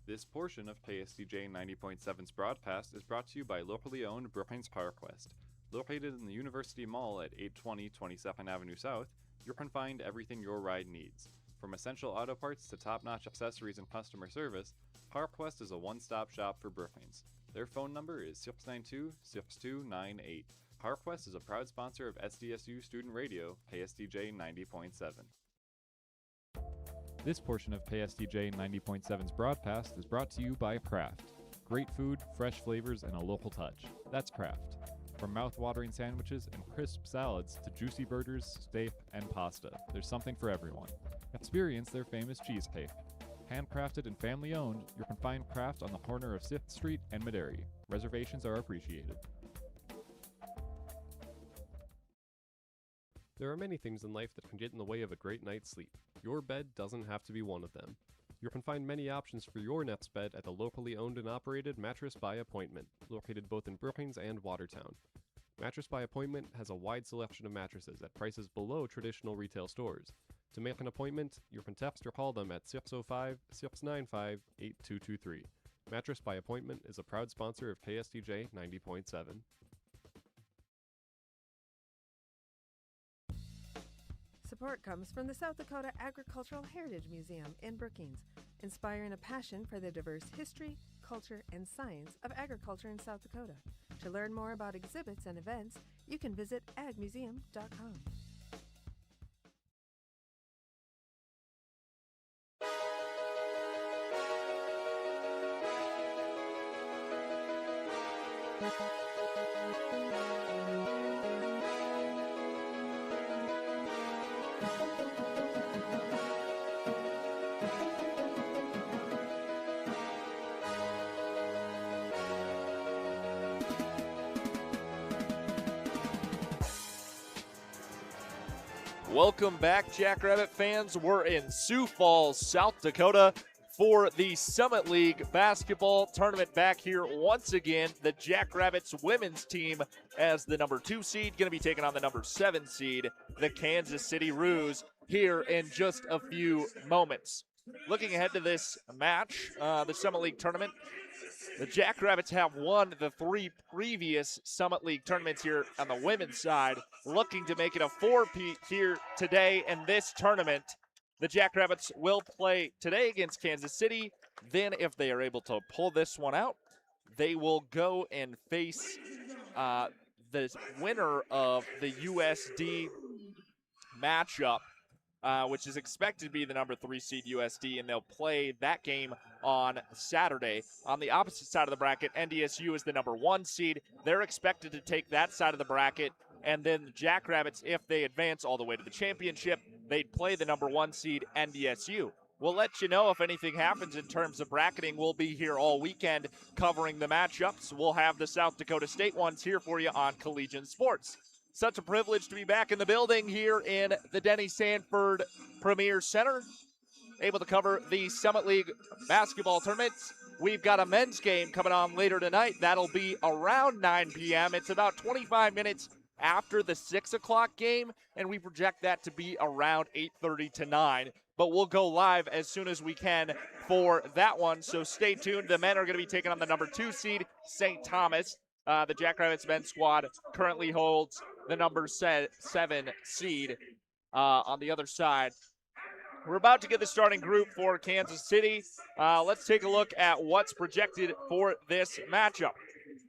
This portion of KSDJ 90.7's broadcast is brought to you by locally owned Brookings PowerQuest. Located in the University Mall at 820 22nd Avenue South, you can find everything your ride needs. From essential auto parts to top-notch accessories and customer service, PowerQuest is a one-stop shop for Brookings. Their phone number is 692-6298. PowerQuest is a proud sponsor of SDSU Student Radio, KSDJ 90.7. This portion of KSDJ 90.7's broadcast is brought to you by Kraft. Great food, fresh flavors, and a local touch. That's Kraft. From mouth-watering sandwiches and crisp salads to juicy burgers, steak, and pasta, there's something for everyone. Experience their famous cheesecake. Handcrafted and family-owned, you can find Kraft on the corner of 6th Street and Maderi. Reservations are appreciated. There are many things in life that can get in the way of a great night's sleep. Your bed doesn't have to be one of them. You can find many options for your nest bed at the locally owned and operated Mattress by Appointment, located both in Brookings and Watertown. Mattress by Appointment has a wide selection of mattresses at prices below traditional retail stores. To make an appointment, you can text or call them at 605-695-8223. Mattress by Appointment is a proud sponsor of KSDJ 90.7. Support comes from the South Dakota Agricultural Heritage Museum in Brookings, inspiring a passion for the diverse history, culture, and science of agriculture in South Dakota. To learn more about exhibits and events, you can visit agmuseum.com. Welcome back, Jackrabbit fans. We're in Sioux Falls, South Dakota for the Summit League basketball tournament. Back here once again, the Jackrabbits women's team as the number 2 seed, going to be taking on the number 7 seed, the Kansas City Roos, here in just a few moments. Looking ahead to this match, the Summit League tournament, the Jackrabbits have won the 3 previous Summit League tournaments here on the women's side, looking to make it a 4-peat here today in this tournament. The Jackrabbits will play today against Kansas City. Then if they are able to pull this one out, they will go and face the winner of the USD matchup, which is expected to be the number 3 seed USD, and they'll play that game on Saturday. On the opposite side of the bracket, NDSU is the number 1 seed. They're expected to take that side of the bracket, and then the Jackrabbits, if they advance all the way to the championship, they'd play the number 1 seed NDSU. We'll let you know if anything happens in terms of bracketing. We'll be here all weekend covering the matchups. We'll have the South Dakota State ones here for you on Collegiate Sports. Such a privilege to be back in the building here in the Denny Sanford Premier Center, able to cover the Summit League basketball tournaments. We've got a men's game coming on later tonight. That'll be around 9 p.m. It's about 25 minutes after the 6 o'clock game, and we project that to be around 8:30 to 9. But we'll go live as soon as we can for that one, so stay tuned. The men are going to be taking on the number 2 seed, St. Thomas. The Jackrabbits men's squad currently holds the number 7 seed on the other side. We're about to get the starting group for Kansas City. Let's take a look at what's projected for this matchup.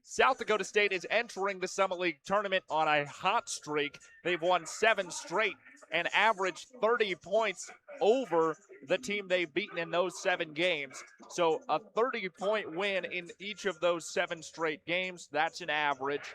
South Dakota State is entering the Summit League tournament on a hot streak. They've won 7 straight and averaged 30 points over the team they've beaten in those 7 games. So a 30-point win in each of those 7 straight games, that's an average.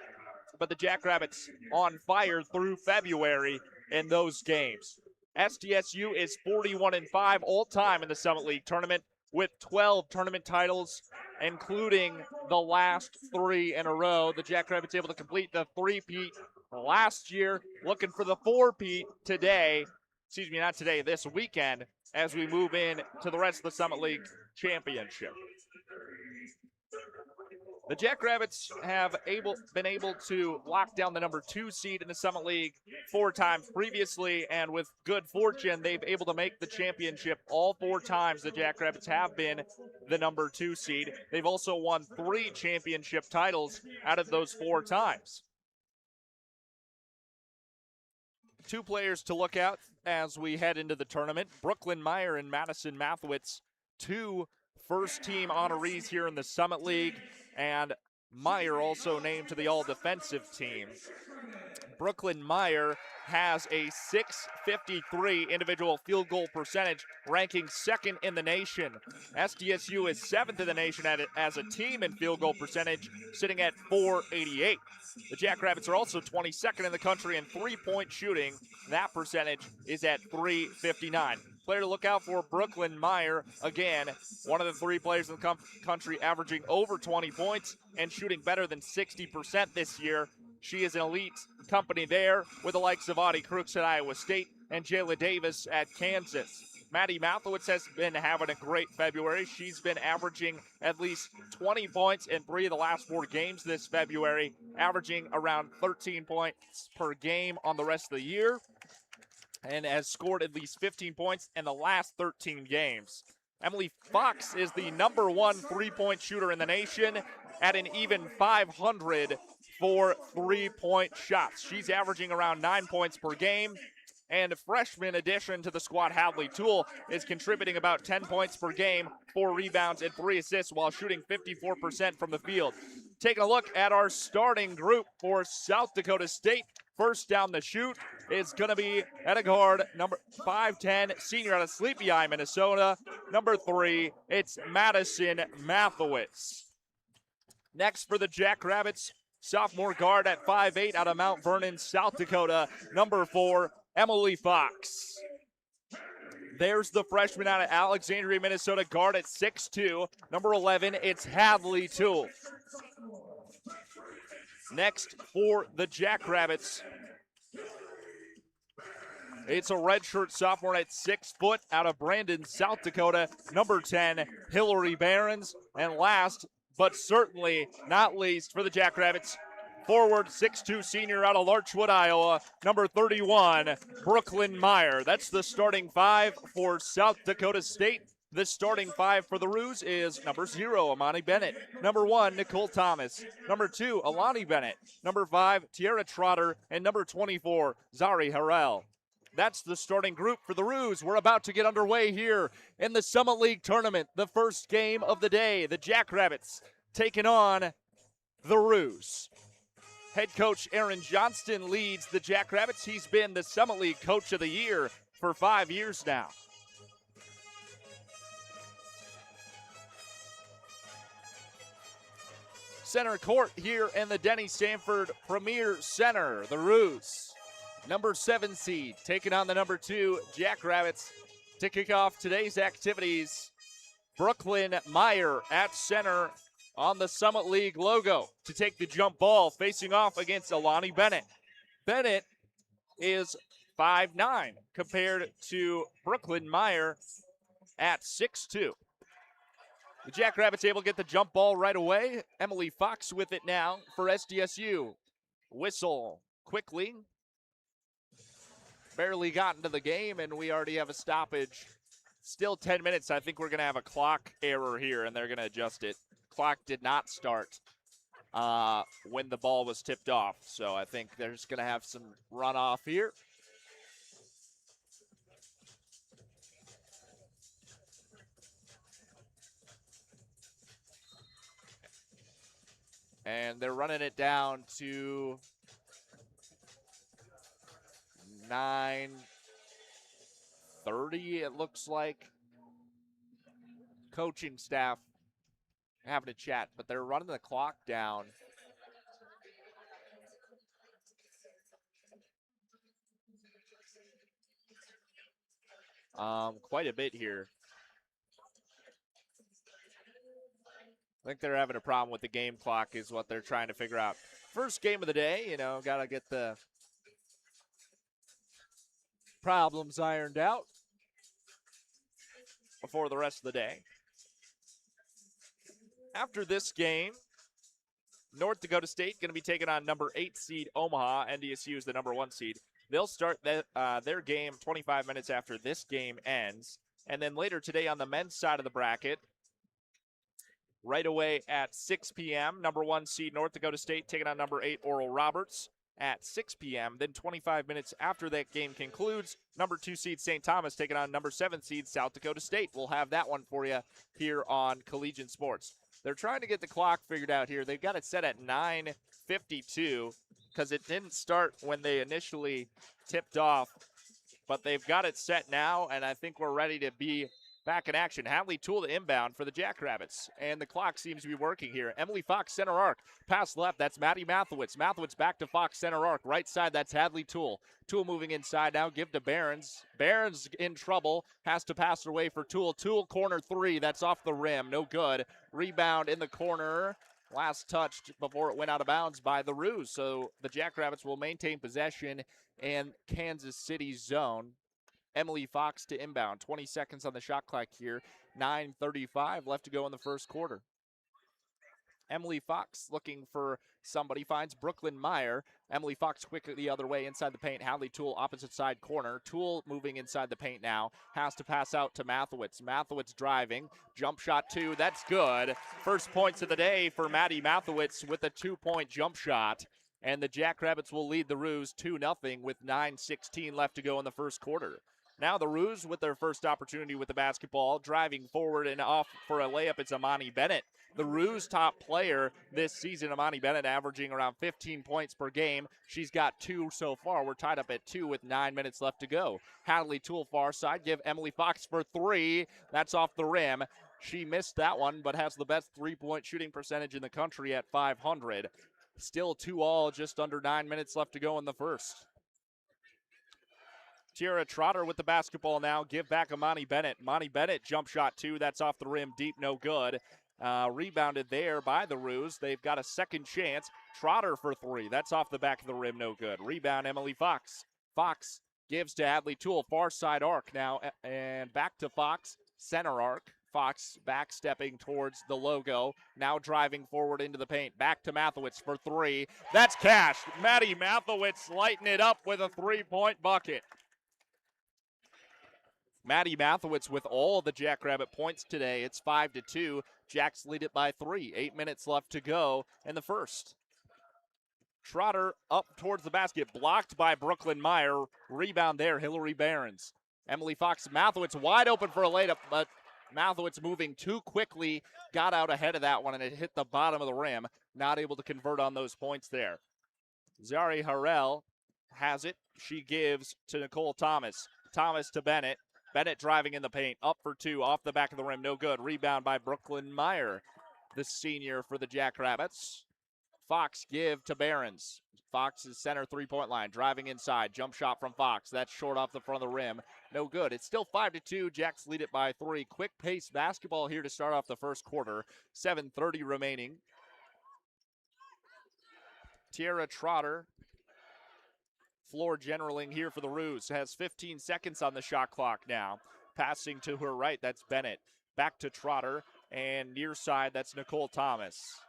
But the Jackrabbits on fire through February in those games. SDSU is 41-5 all-time in the Summit League tournament with 12 tournament titles, including the last 3 in a row. The Jackrabbits able to complete the 3-peat last year, looking for the 4-peat today. Excuse me, not today, this weekend, as we move in to the rest of the Summit League championship. The Jackrabbits have been able to lock down the number 2 seed in the Summit League 4 times previously, and with good fortune, they've able to make the championship all 4 times the Jackrabbits have been the number 2 seed. They've also won 3 championship titles out of those 4 times. 2 players to look at as we head into the tournament. Brooklyn Meyer and Madison Mathewitz, 2 first-team honorees here in the Summit League, and Meyer also named to the all-defensive team. Brooklyn Meyer has a .653 individual field goal percentage, ranking 2nd in the nation. SDSU is 7th in the nation as a team in field goal percentage, sitting at .488. The Jackrabbits are also 22nd in the country in three-point shooting. That percentage is at .359. Player to look out for, Brooklyn Meyer. Again, one of the 3 players in the country averaging over 20 points and shooting better than 60% this year. She is an elite company there with the likes of Audie Crooks at Iowa State and Jayla Davis at Kansas. Maddie Mathewitz has been having a great February. She's been averaging at least 20 points in 3 of the last 4 games this February, averaging around 13 points per game on the rest of the year, and has scored at least 15 points in the last 13 games. Emily Fox is the number 1 three-point shooter in the nation at an even 500 for three-point shots. She's averaging around 9 points per game, and a freshman addition to the squad, Hadley Toole, is contributing about 10 points per game, 4 rebounds, and 3 assists while shooting 54% from the field. Taking a look at our starting group for South Dakota State. First down the chute is going to be at a guard, number 5'10", senior out of Sleepy Eye, Minnesota. Number 3, it's Madison Mathewitz. Next for the Jackrabbits, sophomore guard at 5'8", out of Mount Vernon, South Dakota. Number 4, Emily Fox. There's the freshman out of Alexandria, Minnesota, guard at 6'2". Number 11, it's Hadley Toole. Next for the Jackrabbits, it's a redshirt sophomore at 6 foot out of Brandon, South Dakota. Number 10, Hillary Barons. And last, but certainly not least for the Jackrabbits, forward 6'2" senior out of Larchwood, Iowa. Number 31, Brooklyn Meyer. That's the starting 5 for South Dakota State. The starting 5 for the Roos is number 0, Amani Bennett. Number 1, Nicole Thomas. Number 2, Alani Bennett. Number 5, Tiara Trotter. And number 24, Zari Harrell. That's the starting group for the Roos. We're about to get underway here in the Summit League Tournament. The first game of the day, the Jackrabbits taking on the Roos. Head coach Aaron Johnston leads the Jackrabbits. He's been the Summit League Coach of the Year for 5 years now. Center court here in the Denny Stanford Premier Center. The Roos, number 7 seed, taking on the number 2 Jackrabbits. To kick off today's activities, Brooklyn Meyer at center on the Summit League logo to take the jump ball, facing off against Alani Bennett. Bennett is 5'9", compared to Brooklyn Meyer at 6'2". The Jackrabbits able to get the jump ball right away. Emily Fox with it now for SDSU. Whistle quickly. Barely got into the game, and we already have a stoppage. Still 10 minutes. I think we're going to have a clock error here, and they're going to adjust it. Clock did not start when the ball was tipped off, so I think they're just going to have some runoff here. And they're running it down to 9:30, it looks like. Coaching staff having a chat, but they're running the clock down. Quite a bit here. I think they're having a problem with the game clock is what they're trying to figure out. First game of the day, got to get the problems ironed out before the rest of the day. After this game, North Dakota State going to be taking on number 8 seed Omaha. NDSU is the number 1 seed. They'll start their game 25 minutes after this game ends. And then later today on the men's side of the bracket, right away at 6 p.m. Number 1 seed North Dakota State taking on number 8 Oral Roberts at 6 p.m. Then 25 minutes after that game concludes, number 2 seed St. Thomas taking on number 7 seed South Dakota State. We'll have that one for you here on Collegiate Sports. They're trying to get the clock figured out here. They've got it set at 9:52 because it didn't start when they initially tipped off, but they've got it set now, and I think we're ready to be back in action. Hadley Toole to inbound for the Jackrabbits, and the clock seems to be working here. Emily Fox, center arc. Pass left, that's Maddie Mathowitz. Mathowitz back to Fox, center arc. Right side, that's Hadley Toole. Toole moving inside now, give to Behrens. Behrens in trouble, has to pass it away for Toole. Toole, corner 3, that's off the rim, no good. Rebound in the corner. Last touched before it went out of bounds by the Roos. So the Jackrabbits will maintain possession in Kansas City's zone. Emily Fox to inbound. 20 seconds on the shot clock here. 9:35 left to go in the first quarter. Emily Fox looking for somebody, finds Brooklyn Meyer. Emily Fox quickly the other way inside the paint. Hadley Toole opposite side corner. Toole moving inside the paint now. Has to pass out to Mathowitz. Mathowitz driving. Jump shot 2. That's good. First points of the day for Maddie Mathowitz with a 2-point jump shot. And the Jackrabbits will lead the Roos 2-0 with 9:16 left to go in the first quarter. Now the Roos with their first opportunity with the basketball, driving forward and off for a layup. It's Amani Bennett, the Roos top player this season. Amani Bennett averaging around 15 points per game. She's got 2 so far. We're tied up at 2 with 9 minutes left to go. Hadley Toole far side, give Emily Fox for 3. That's off the rim. She missed that one, but has the best three-point shooting percentage in the country at .500. Still 2-all, just under 9 minutes left to go in the first. Tiara Trotter with the basketball now. Give back Amani Bennett. Amani Bennett, jump shot 2. That's off the rim, deep, no good. Rebounded there by the Roos. They've got a second chance. Trotter for 3. That's off the back of the rim, no good. Rebound, Emily Fox. Fox gives to Hadley Toole. Far side arc now, and back to Fox. Center arc. Fox backstepping towards the logo. Now driving forward into the paint. Back to Mathowitz for 3. That's cashed. Maddie Mathowitz lighting it up with a 3-point bucket. Maddie Mathowitz with all the Jackrabbit points today. It's 5-2. Jacks lead it by 3. 8 minutes left to go in the first. Trotter up towards the basket, blocked by Brooklyn Meyer. Rebound there, Hillary Behrens. Emily Fox, Mathowitz wide open for a layup, but Mathowitz moving too quickly, got out ahead of that one, and it hit the bottom of the rim. Not able to convert on those points there. Zari Harrell has it. She gives to Nicole Thomas. Thomas to Bennett. Bennett driving in the paint, up for 2, off the back of the rim, no good. Rebound by Brooklyn Meyer, the senior for the Jackrabbits. Fox give to Behrens. Fox is center three-point line, driving inside. Jump shot from Fox. That's short off the front of the rim. No good. It's still 5-2. Jacks lead it by 3. Quick pace basketball here to start off the first quarter. 7:30 remaining. Tiara Trotter, floor generaling here for the Roos, has 15 seconds on the shot clock now. Passing to her right, that's Bennett. Back to Trotter, and near side, that's Nicole Thomas.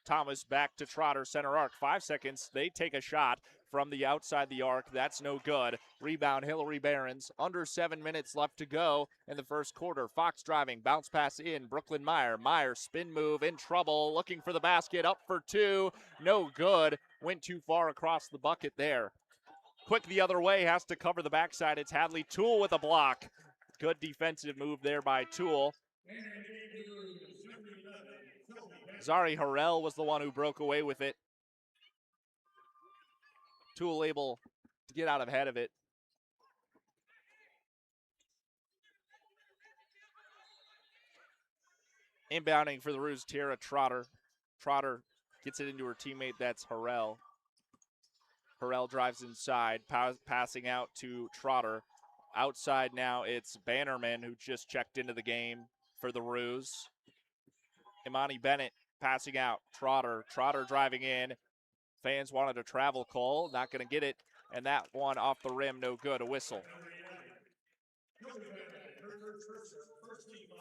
Thomas back to Trotter, center arc. 5 seconds. They take a shot from the outside the arc. That's no good. Rebound, Hillary Behrens. Under 7 minutes left to go in the first quarter. Fox driving. Bounce pass in. Brooklyn Meyer. Meyer spin move, in trouble. Looking for the basket. Up for 2. No good. Went too far across the bucket there. Quick the other way. Has to cover the backside. It's Hadley Toole with a block. Good defensive move there by Toole. Zari Harrell was the one who broke away with it. Toole able to get out ahead of it. Inbounding for the Roos, Tiara Trotter. Trotter gets it into her teammate, that's Harrell. Harrell drives inside, passing out to Trotter. Outside now, it's Bannerman, who just checked into the game for the Roos. Imani Bennett passing out. Trotter driving in. Fans wanted a travel call, not going to get it. And that one off the rim, no good, a whistle.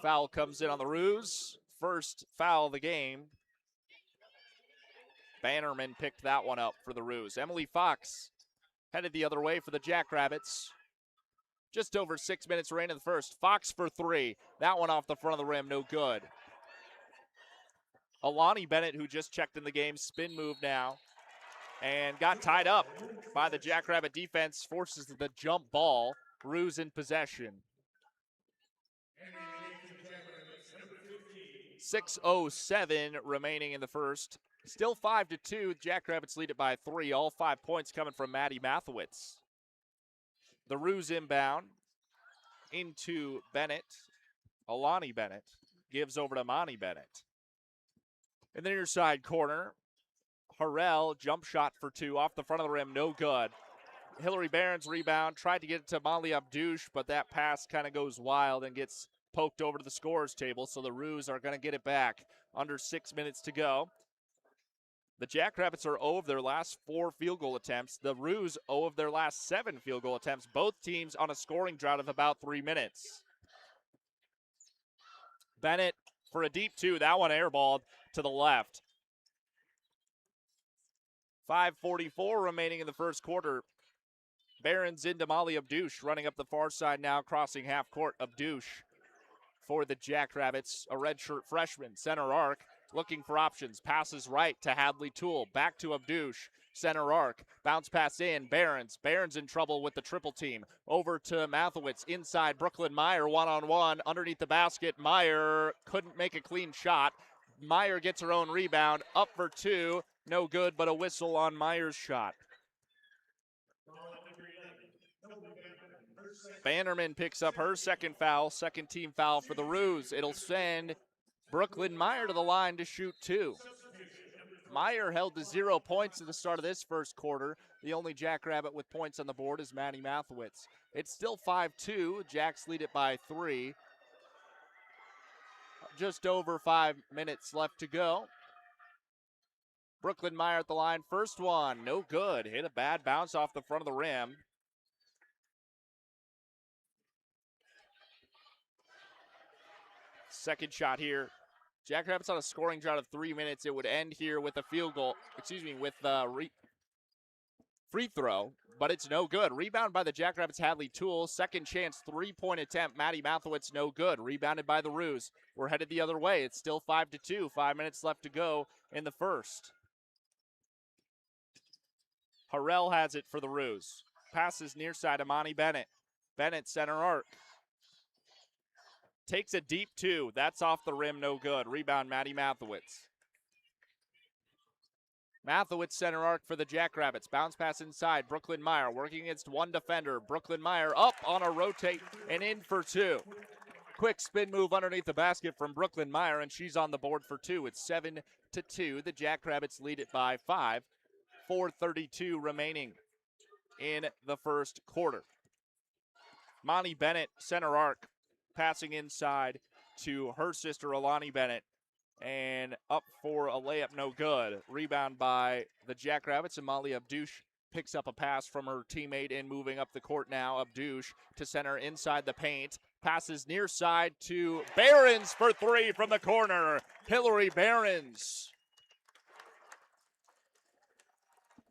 Foul comes in on the Roos. First foul of the game. Bannerman picked that one up for the Roos. Emily Fox headed the other way for the Jackrabbits. Just over 6 minutes remaining in the first. Fox for 3. That one off the front of the rim, no good. Alani Bennett, who just checked in the game, spin move now, and got tied up by the Jackrabbit defense, forces the jump ball. Roos in possession. 6:07 remaining in the first. Still 5-2. Jackrabbits lead it by 3. All 5 points coming from Maddie Mathowitz. The Roos inbound into Bennett. Alani Bennett gives over to Monty Bennett. In the near side corner, Harrell, jump shot for 2 off the front of the rim, no good. Hillary Barron's rebound, tried to get it to Molly Abdouche, but that pass kind of goes wild and gets poked over to the scorer's table, so the Roos are going to get it back. Under 6 minutes to go. The Jackrabbits are 0 of their last 4 field goal attempts. The Roos 0 of their last 7 field goal attempts. Both teams on a scoring drought of about 3 minutes. Bennett for a deep 2. That one airballed to the left. 5:44 remaining in the first quarter. Barron's into Molly Abdouche, running up the far side now, crossing half court. Abdouche for the Jackrabbits, a redshirt freshman, center arc, looking for options. Passes right to Hadley Toole, back to Abdouche, center arc, bounce pass in, Barron's in trouble with the triple team. Over to Mathowitz, inside Brooklyn Meyer, one-on-one, underneath the basket. Meyer couldn't make a clean shot. Meyer gets her own rebound, up for 2, no good, but a whistle on Meyer's shot. Bannerman picks up her second foul, second team foul for the Roos. It'll send Brooklyn Meyer to the line to shoot 2. Meyer held to 0 points at the start of this first quarter. The only Jackrabbit with points on the board is Maddie Mathowitz. It's still 5-2. Jacks lead it by 3. Just over 5 minutes left to go. Brooklyn Meyer at the line. First one, no good. Hit a bad bounce off the front of the rim. Second shot here. Jackrabbits on a scoring drought of 3 minutes. It would end here with a field goal, with a free throw, but it's no good. Rebound by the Jackrabbits, Hadley Toole. Second chance, 3-point attempt. Maddie Mathowitz, no good. Rebounded by the Roos. We're headed the other way. It's still 5-2. 5 minutes left to go in the first. Harrell has it for the Roos. Passes near side, Amani Bennett. Bennett, center arc. Takes a deep 2. That's off the rim, no good. Rebound, Maddie Mathowitz. Mathowitz, center arc for the Jackrabbits. Bounce pass inside. Brooklyn Meyer working against one defender. Brooklyn Meyer up on a rotate and in for 2. Quick spin move underneath the basket from Brooklyn Meyer, and she's on the board for 2. It's 7-2. The Jackrabbits lead it by 5. 4:32 remaining in the first quarter. Monty Bennett, center arc. Passing inside to her sister, Alani Bennett. And up for a layup, no good. Rebound by the Jackrabbits, and Molly Abdouche picks up a pass from her teammate and moving up the court now. Abdouche to center inside the paint. Passes near side to Barron's for 3 from the corner. Hillary Barron's.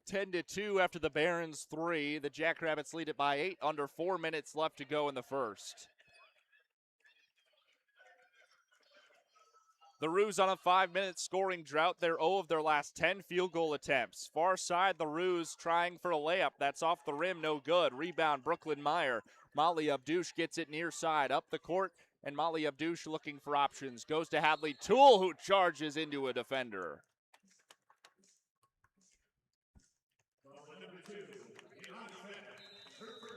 10-2 after the Barron's 3. The Jackrabbits lead it by 8. Under 4 minutes left to go in the first. The Roos on a 5-minute scoring drought. They're 0 of their last 10 field goal attempts. Far side, the Roos trying for a layup. That's off the rim, no good. Rebound, Brooklyn Meyer. Molly Abdouche gets it near side, up the court, and Molly Abdouche looking for options. Goes to Hadley Toole, who charges into a defender.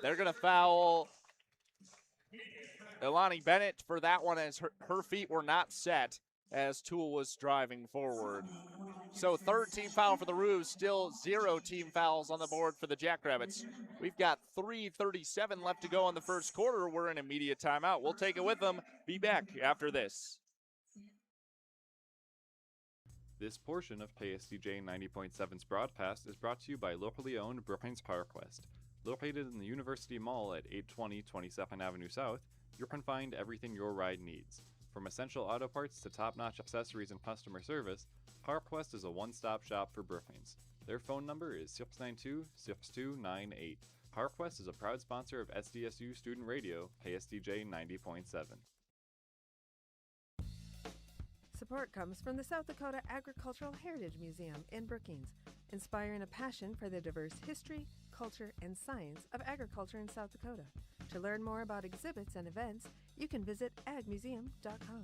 They're going to foul Alani Bennett for that one, as her feet were not set as Toole was driving forward. So third team foul for the Roos, still 0 team fouls on the board for the Jackrabbits. We've got 3:37 left to go in the first quarter. We're in immediate timeout. We'll take it with them. Be back after this. This portion of KSDJ 90.7's broadcast is brought to you by locally owned Brookings PowerQuest. Located in the University Mall at 820 22nd Avenue South, you can find everything your ride needs. From essential auto parts to top-notch accessories and customer service, PowerQuest is a one-stop shop for Brookings. Their phone number is 692-6298. PowerQuest is a proud sponsor of SDSU Student Radio, KSDJ 90.7. Support comes from the South Dakota Agricultural Heritage Museum in Brookings, inspiring a passion for the diverse history, culture, and science of agriculture in South Dakota. To learn more about exhibits and events, you can visit agmuseum.com.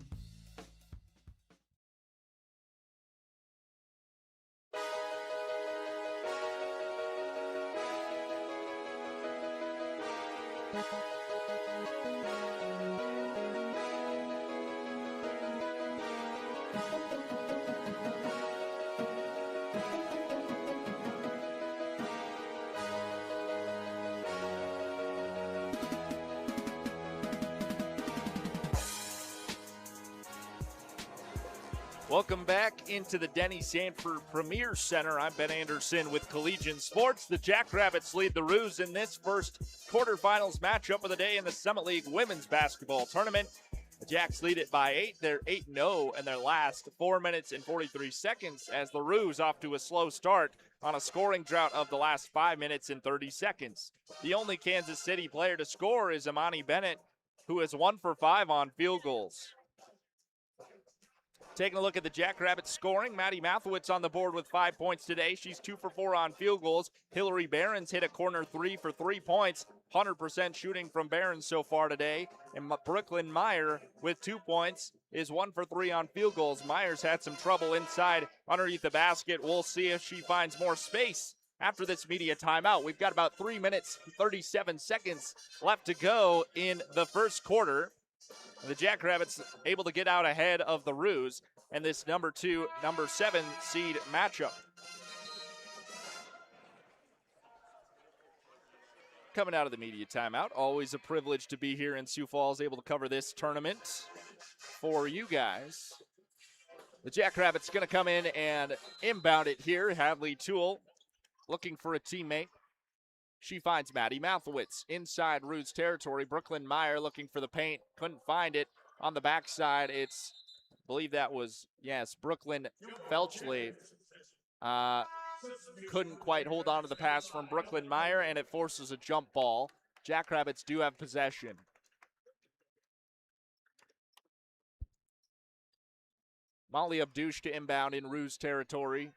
Welcome back into the Denny Sanford Premier Center. I'm Ben Anderson with Collegiate Sports. The Jackrabbits lead the Roos in this first quarterfinals matchup of the day in the Summit League women's basketball tournament. The Jacks lead it by 8. They're 8-0 in their last 4 minutes and 43 seconds as the Roos off to a slow start on a scoring drought of the last 5 minutes and 30 seconds. The only Kansas City player to score is Imani Bennett, who is 1 for 5 on field goals. Taking a look at the Jackrabbits scoring, Maddie Mathewitz on the board with 5 points today. She's 2 for 4 on field goals. Hillary Behrens hit a corner 3 for 3 points. 100% shooting from Behrens so far today. And Brooklyn Meyer with 2 points is 1 for 3 on field goals. Meyer's had some trouble inside underneath the basket. We'll see if she finds more space after this media timeout. We've got about 3 minutes, 37 seconds left to go in the first quarter. The Jackrabbits able to get out ahead of the Roos and this number 2, number 7 seed matchup. Coming out of the media timeout, always a privilege to be here in Sioux Falls, able to cover this tournament for you guys. The Jackrabbits going to come in and inbound it here. Hadley Toole looking for a teammate. She finds Maddie Mathewitz inside Roos territory. Brooklyn Meyer looking for the paint. Couldn't find it. On the backside, it's, I believe that was, yes, Brooklyn Felchley. Couldn't quite hold on to the pass from Brooklyn Meyer, and it forces a jump ball. Jackrabbits do have possession. Molly Abdouche to inbound in Roos territory.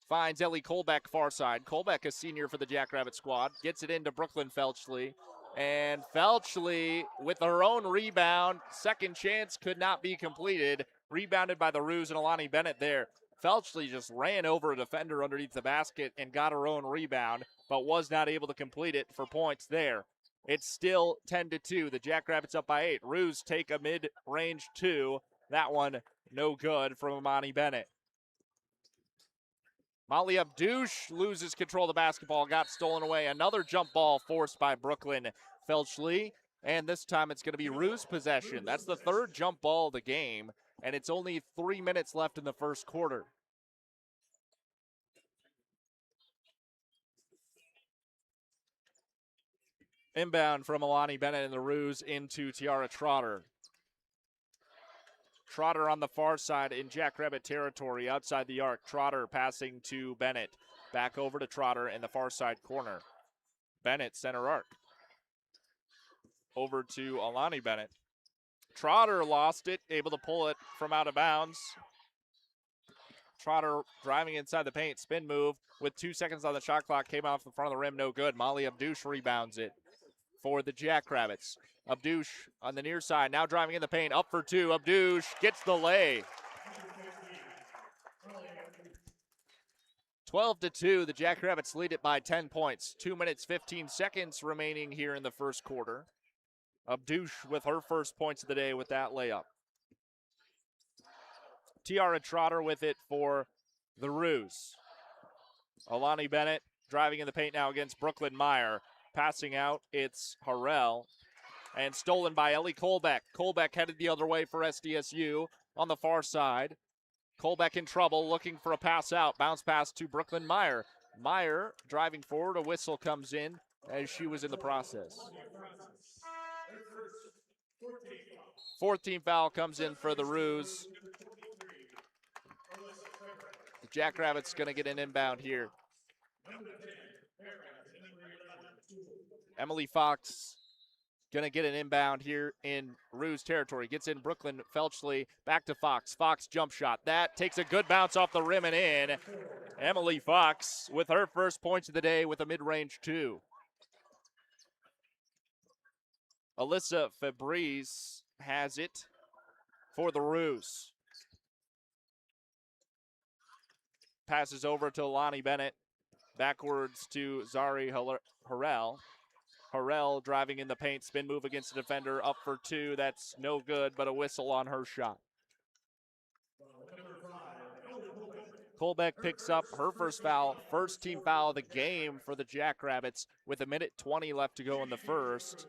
Finds Ellie Colbeck far side. Colbeck, a senior for the Jackrabbit squad, gets it into Brooklyn Felchley. And Felchley with her own rebound. Second chance could not be completed. Rebounded by the Roos and Alani Bennett there. Felchley just ran over a defender underneath the basket and got her own rebound, but was not able to complete it for points there. It's still 10-2. The Jackrabbits up by 8. Roos take a mid-range 2. That one no good from Imani Bennett. Molly Abdouche loses control of the basketball, got stolen away. Another jump ball forced by Brooklyn Felchley, and this time it's going to be Roos possession. That's the third jump ball of the game, and it's only 3 minutes left in the first quarter. Inbound from Alani Bennett and the Roos into Tiara Trotter. Trotter on the far side in Jackrabbit territory outside the arc. Trotter passing to Bennett. Back over to Trotter in the far side corner. Bennett center arc. Over to Alani Bennett. Trotter lost it, able to pull it from out of bounds. Trotter driving inside the paint, spin move with 2 seconds on the shot clock, came off the front of the rim, no good. Molly Abdouche rebounds it for the Jackrabbits. Abdouche on the near side, now driving in the paint, up for 2. Abdouche gets the lay. 12-2, the Jackrabbits lead it by 10 points. 2 minutes, 15 seconds remaining here in the first quarter. Abdouche with her first points of the day with that layup. Tiara Trotter with it for the Roos. Alani Bennett driving in the paint now against Brooklyn Meyer. Passing out, it's Harrell. And stolen by Ellie Colbeck. Colbeck headed the other way for SDSU on the far side. Colbeck in trouble, looking for a pass out. Bounce pass to Brooklyn Meyer. Meyer driving forward, a whistle comes in as she was in the process. 4th team foul comes in for the Roos. The Jackrabbits going to get an inbound here. Emily Fox Going to get an inbound here in Roos territory. Gets in Brooklyn Felchley. Back to Fox. Fox jump shot. That takes a good bounce off the rim and in. Emily Fox with her first points of the day with a mid-range 2. Alyssa Fabrice has it for the Roos. Passes over to Lonnie Bennett. Backwards to Zari Harrell. Harrell driving in the paint, spin move against the defender, up for 2. That's no good, but a whistle on her shot. Colbeck picks up her first foul, first team foul of the game for the Jackrabbits with 1:20 left to go in the first.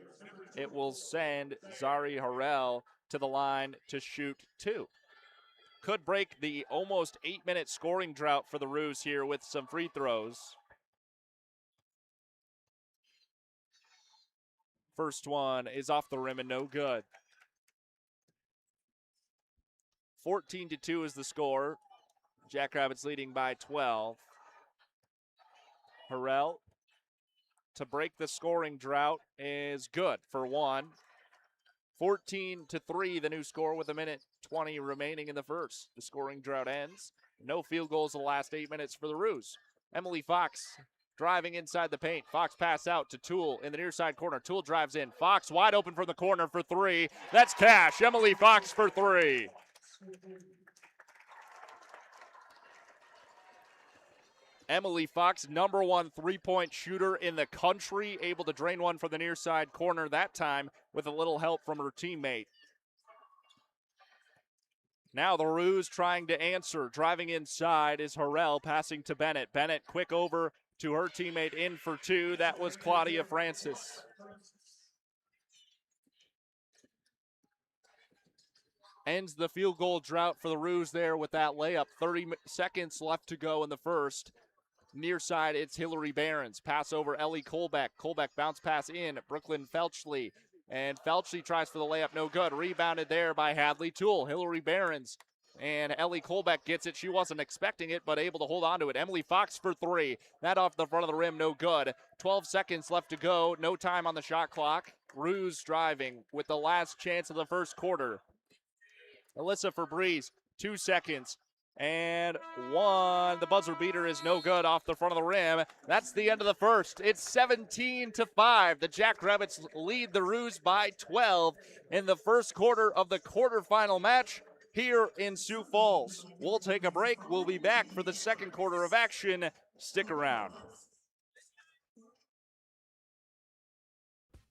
It will send Zari Harrell to the line to shoot 2. Could break the almost 8-minute scoring drought for the Roos here with some free throws. First one is off the rim and no good. 14-2 is the score. Jackrabbits leading by 12. Harrell to break the scoring drought is good for 1. 14-3 the new score with 1:20 remaining in the first. The scoring drought ends. No field goals in the last 8 minutes for the Roos. Emily Fox driving inside the paint. Fox pass out to Toole in the near side corner. Toole drives in. Fox wide open from the corner for 3. That's cash. Emily Fox for 3. Emily Fox, #1 3-point shooter in the country, able to drain one from the near side corner that time with a little help from her teammate. Now the Roos trying to answer. Driving inside is Harrell, passing to Bennett. Bennett quick over to her teammate in for 2. That was Claudia Francis. Ends the field goal drought for the Roos there with that layup. 30 seconds left to go in the first. Near side, it's Hillary Behrens. Pass over Ellie Colbeck. Colbeck bounce pass in. Brooklyn Felchley. And Felchley tries for the layup. No good. Rebounded there by Hadley Toole. Hillary Behrens. And Ellie Colbeck gets it. She wasn't expecting it, but able to hold on to it. Emily Fox for 3. That off the front of the rim. No good. 12 seconds left to go. No time on the shot clock. Roos driving with the last chance of the first quarter. Alyssa Fabrice, 2 seconds. And 1. The buzzer beater is no good off the front of the rim. That's the end of the first. It's 17-5. The Jackrabbits lead the Roos by 12 in the first quarter of the quarterfinal match here in Sioux Falls. We'll take a break. We'll be back for the second quarter of action. Stick around.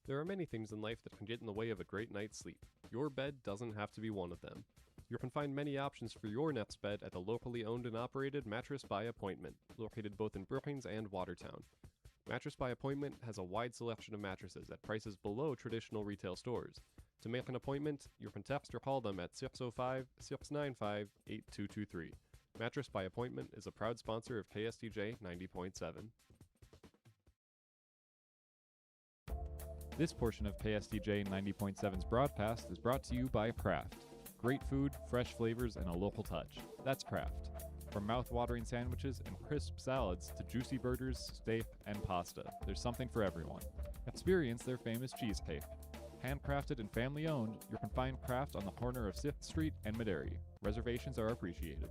There are many things in life that can get in the way of a great night's sleep. Your bed doesn't have to be one of them. You can find many options for your nest bed at the locally owned and operated Mattress by Appointment, located both in Brookings and Watertown. Mattress by Appointment has a wide selection of mattresses at prices below traditional retail stores. To make an appointment, you can text or call them at 605-695-8223. Mattress by Appointment is a proud sponsor of KSTJ 90.7. This portion of KSTJ 90.7's broadcast is brought to you by Kraft. Great food, fresh flavors, and a local touch. That's Kraft. From mouth-watering sandwiches and crisp salads to juicy burgers, steak, and pasta, there's something for everyone. Experience their famous cheesecake. Handcrafted and family-owned, you can find Kraft on the corner of 6th Street and Maderi. Reservations are appreciated.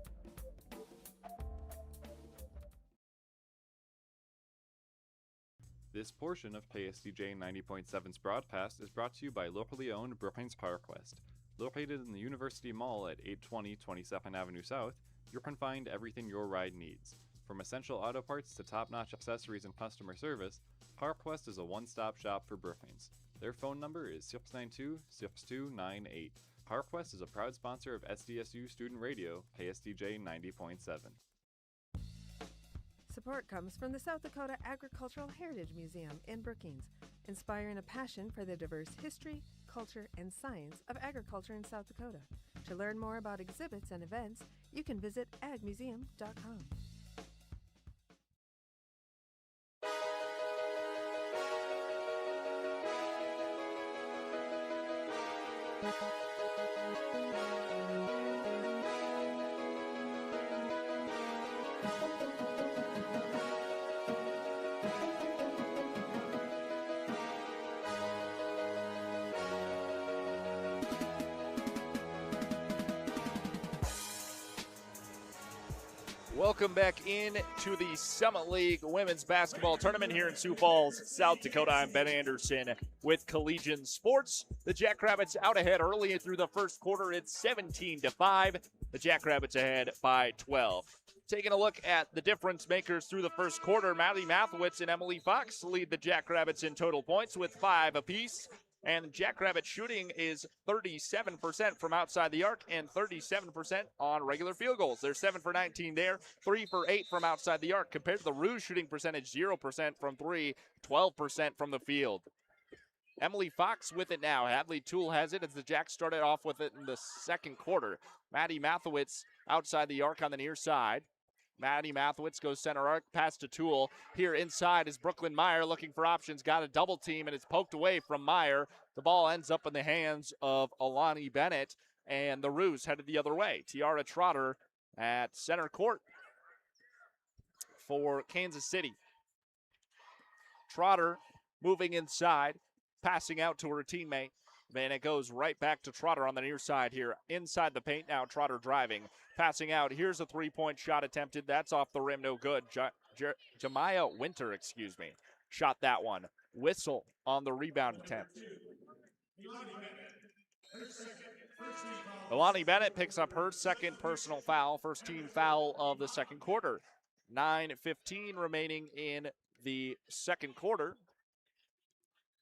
This portion of KSTJ 90.7's broadcast is brought to you by locally owned Brookings PowerQuest. Located in the University Mall at 820 22nd Avenue South, you can find everything your ride needs. From essential auto parts to top-notch accessories and customer service, PowerQuest is a one-stop shop for Brookings. Their phone number is 692-6298. PowerQuest is a proud sponsor of SDSU Student Radio, KSTJ 90.7. Support comes from the South Dakota Agricultural Heritage Museum in Brookings, inspiring a passion for the diverse history, culture, and science of agriculture in South Dakota. To learn more about exhibits and events, you can visit agmuseum.com. Welcome back in to the Summit League Women's Basketball Tournament here in Sioux Falls, South Dakota. I'm Ben Anderson with Collegian Sports. The Jackrabbits out ahead early through the first quarter. It's 17-5. The Jackrabbits ahead by 12. Taking a look at the difference makers through the first quarter, Maddie Mathewitz and Emily Fox lead the Jackrabbits in total points with 5 apiece. And Jackrabbit shooting is 37% from outside the arc and 37% on regular field goals. They're 7 for 19 there, 3 for 8 from outside the arc. Compared to the Roos shooting percentage, 0% from 3, 12% from the field. Emily Fox with it now. Hadley Toole has it as the Jacks started off with it in the second quarter. Maddie Mathewitz outside the arc on the near side. Maddie Mathewitz goes center arc, pass to Toole. Here inside is Brooklyn Meyer looking for options. Got a double team, and it's poked away from Meyer. The ball ends up in the hands of Alani Bennett, and the Roos headed the other way. Tiara Trotter at center court for Kansas City. Trotter moving inside, passing out to her teammate. And it goes right back to Trotter on the near side here. Inside the paint now, Trotter driving. Passing out. Here's a three-point shot attempted. That's off the rim, no good. Jemiah Winter, shot that one. Whistle on the rebound attempt. Alani Bennett picks up her second personal foul, first team foul of the second quarter. 9:15 remaining in the second quarter.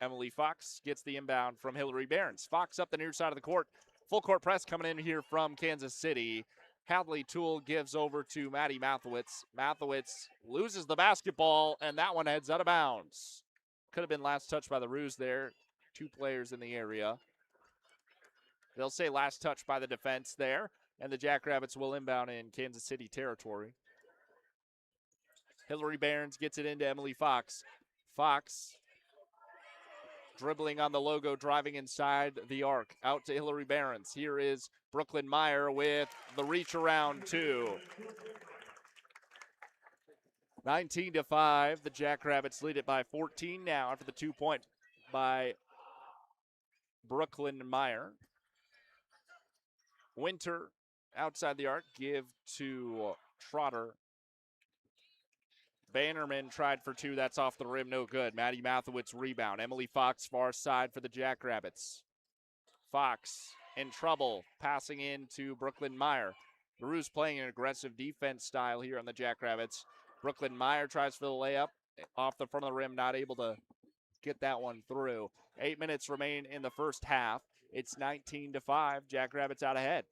Emily Fox gets the inbound from Hillary Behrens. Fox up the near side of the court. Full court press coming in here from Kansas City. Hadley Toole gives over to Maddie Mathewitz. Mathewitz loses the basketball, and that one heads out of bounds. Could have been last touch by the Roos there. 2 players in the area. They'll say last touch by the defense there, and the Jackrabbits will inbound in Kansas City territory. Hillary Behrens gets it into Emily Fox. Fox dribbling on the logo, driving inside the arc. Out to Hillary Behrens. Here is Brooklyn Meyer with the reach around 2. 19-5. The Jackrabbits lead it by 14 now after the 2-point by Brooklyn Meyer. Winter outside the arc, give to Trotter. Bannerman tried for 2. That's off the rim, no good. Maddie Mathewitz rebound. Emily Fox far side for the Jackrabbits. Fox in trouble, passing in to Brooklyn Meyer. The Roos playing an aggressive defense style here on the Jackrabbits. Brooklyn Meyer tries for the layup off the front of the rim, not able to get that one through. 8 minutes remain in the first half. It's 19-5. Jackrabbits out ahead.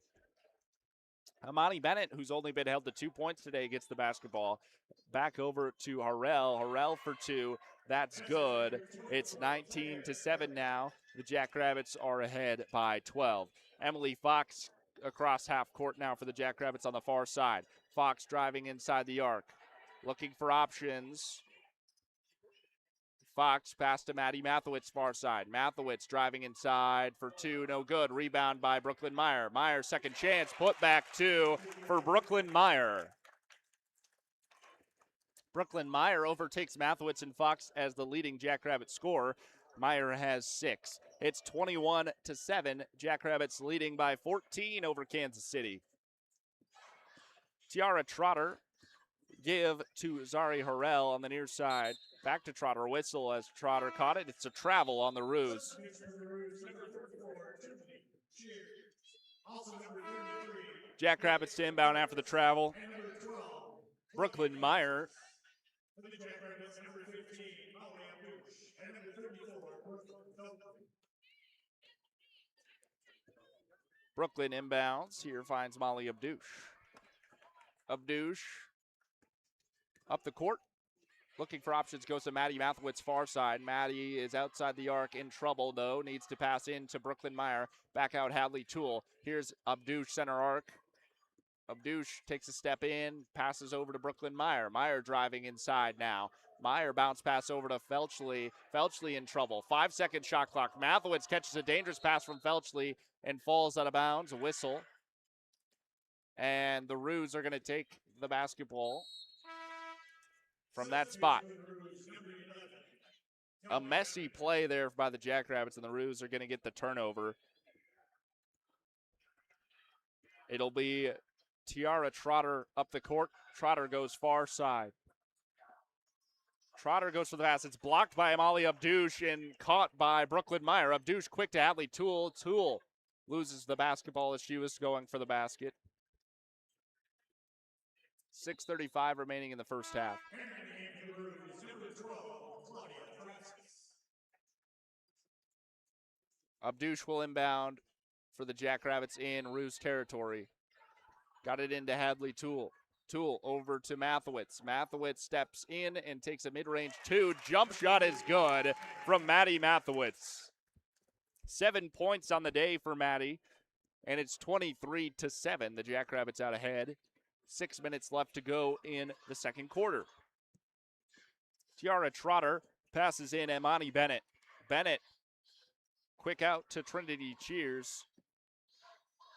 Amani Bennett, who's only been held to 2 points today, gets the basketball. Back over to Harrell. Harrell for 2. That's good. It's 19-7 now. The Jackrabbits are ahead by 12. Emily Fox across half court now for the Jackrabbits on the far side. Fox driving inside the arc. Looking for options. Fox pass to Maddie Mathewitz far side. Mathewitz driving inside for 2, no good. Rebound by Brooklyn Meyer. Meyer second chance, put back 2 for Brooklyn Meyer. Brooklyn Meyer overtakes Mathewitz and Fox as the leading Jackrabbit scorer. Meyer has 6. It's 21-7. Jackrabbits leading by 14 over Kansas City. Tiara Trotter give to Zari Harrell on the near side. Back to Trotter. Whistle as Trotter caught it. It's a travel on the Roos. Jackrabbits to inbound after the travel. Brooklyn Meyer. Brooklyn inbounds. Here finds Molly Abdouche. Abdouche up the court. Looking for options, goes to Maddie Mathewitz far side. Maddie is outside the arc, in trouble though. Needs to pass in to Brooklyn Meyer. Back out Hadley Toole. Here's Abdouche center arc. Abdouche takes a step in, passes over to Brooklyn Meyer. Meyer driving inside now. Meyer bounce pass over to Felchley. Felchley in trouble. 5-second shot clock. Mathewitz catches a dangerous pass from Felchley and falls out of bounds. A whistle. And the Roos are going to take the basketball from that spot. A messy play there by the Jackrabbits, and the Roos are going to get the turnover. It'll be Tiara Trotter up the court. Trotter goes far side. Trotter goes for the pass. It's blocked by Amali Abdouche and caught by Brooklyn Meyer. Abdouche quick to Hadley Toole. Toole loses the basketball as she was going for the basket. 6:35 remaining in the first half. Abdouche will inbound for the Jackrabbits in Roos territory. Got it into Hadley Toole. Toole over to Mathewitz. Mathewitz steps in and takes a mid-range two. Jump shot is good from Maddie Mathewitz. 7 points on the day for Maddie, and it's 23-7. The Jackrabbits out ahead. 6 minutes left to go in the second quarter. Tiara Trotter passes in Amani Bennett. Bennett, quick out to Trinity Cheers.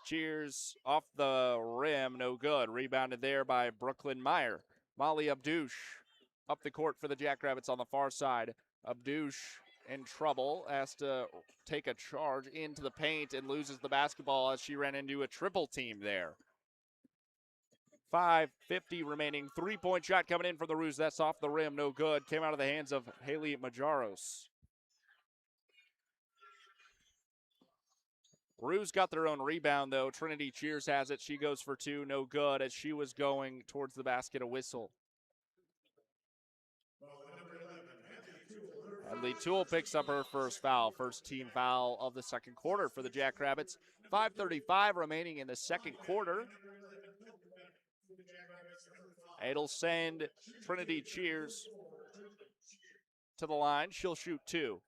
Cheers off the rim, no good. Rebounded there by Brooklyn Meyer. Molly Abdouche up the court for the Jackrabbits on the far side. Abdouche in trouble, has to take a charge into the paint and loses the basketball as she ran into a triple team there. 5:50 remaining. 3-point shot coming in for the Roos. That's off the rim, no good. Came out of the hands of Haley Majaros. Roos got their own rebound, though. Trinity Cheers has it. She goes for two, no good, as she was going towards the basket, a whistle. Hadley Toole picks up her first foul. First team foul of the second quarter for the Jackrabbits. 5:35 remaining in the second quarter. It'll send Trinity Cheers to the line. She'll shoot two.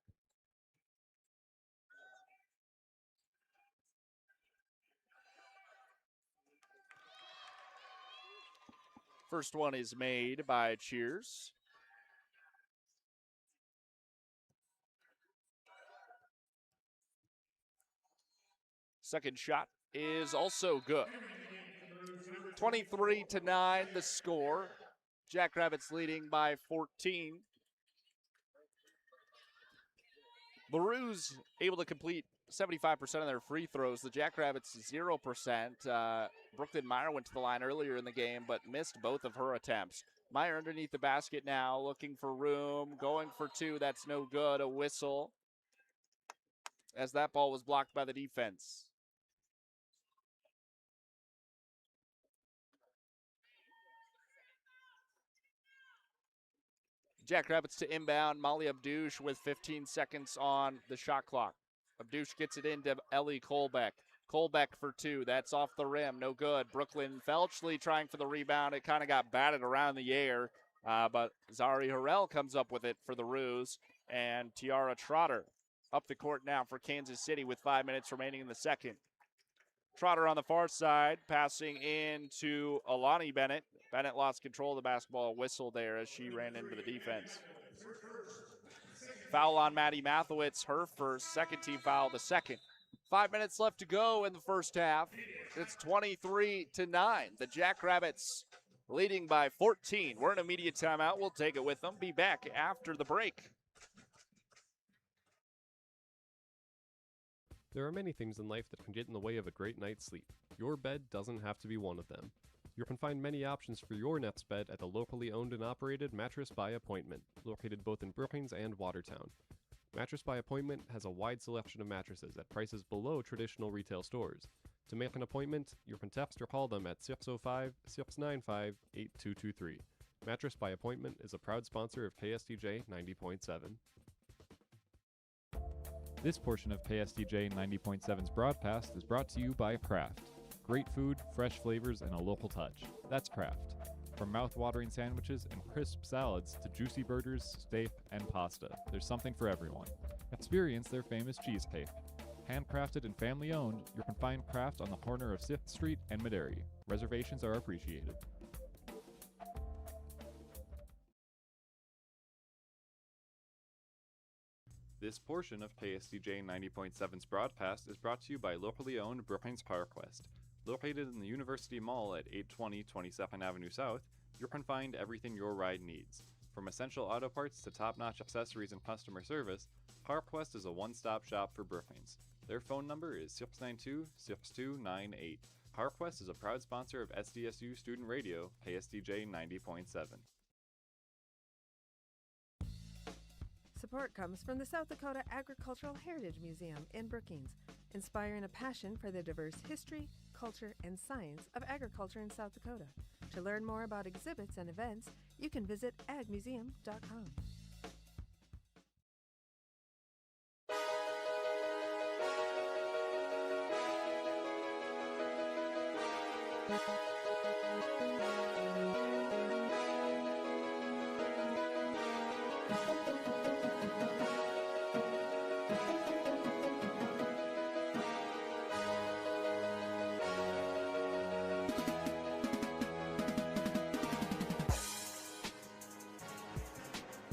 First one is made by Cheers. Second shot is also good. 23-9 the score. Jackrabbits leading by 14. The Roos able to complete 75% of their free throws. The Jackrabbits 0%. Brooklyn Meyer went to the line earlier in the game but missed both of her attempts. Meyer underneath the basket now, looking for room, going for two. That's no good. A whistle as that ball was blocked by the defense. Jackrabbits to inbound. Molly Abdouche with 15 seconds on the shot clock. Abdouche gets it into Ellie Colbeck. Colbeck for two. That's off the rim. No good. Brooklyn Felchley trying for the rebound. It kind of got batted around the air, but Zari Harrell comes up with it for the Roos. And Tiara Trotter up the court now for Kansas City with 5 minutes remaining in the second. Trotter on the far side, passing in to Alani Bennett. Bennett lost control of the basketball. Whistle there as she ran into the defense. Foul on Maddie Mathewitz, her first. Second team foul, the second. 5 minutes left to go in the first half. It's 23-9. The Jackrabbits leading by 14. We're in immediate timeout. We'll take it with them. Be back after the break. There are many things in life that can get in the way of a great night's sleep. Your bed doesn't have to be one of them. You can find many options for your nest bed at the locally owned and operated Mattress by Appointment, located both in Brookings and Watertown. Mattress by Appointment has a wide selection of mattresses at prices below traditional retail stores. To make an appointment, you can text or call them at 605-695-8223. Mattress by Appointment is a proud sponsor of KSDJ 90.7. This portion of KSDJ 90.7's broadcast is brought to you by Kraft. Great food, fresh flavors, and a local touch. That's Kraft. From mouth-watering sandwiches and crisp salads to juicy burgers, steak, and pasta, there's something for everyone. Experience their famous cheesecake. Handcrafted and family-owned, you can find Kraft on the corner of 6th Street and Metairie. Reservations are appreciated. This portion of KSDJ 90.7's broadcast is brought to you by locally owned Brookings PowerQuest. Located in the University Mall at 820 22nd Avenue South, you can find everything your ride needs. From essential auto parts to top-notch accessories and customer service, PowerQuest is a one-stop shop for Brookings. Their phone number is 692-6298. PowerQuest is a proud sponsor of SDSU Student Radio, KSDJ 90.7. Support comes from the South Dakota Agricultural Heritage Museum in Brookings, inspiring a passion for the diverse history, culture, and science of agriculture in South Dakota. To learn more about exhibits and events, you can visit agmuseum.com.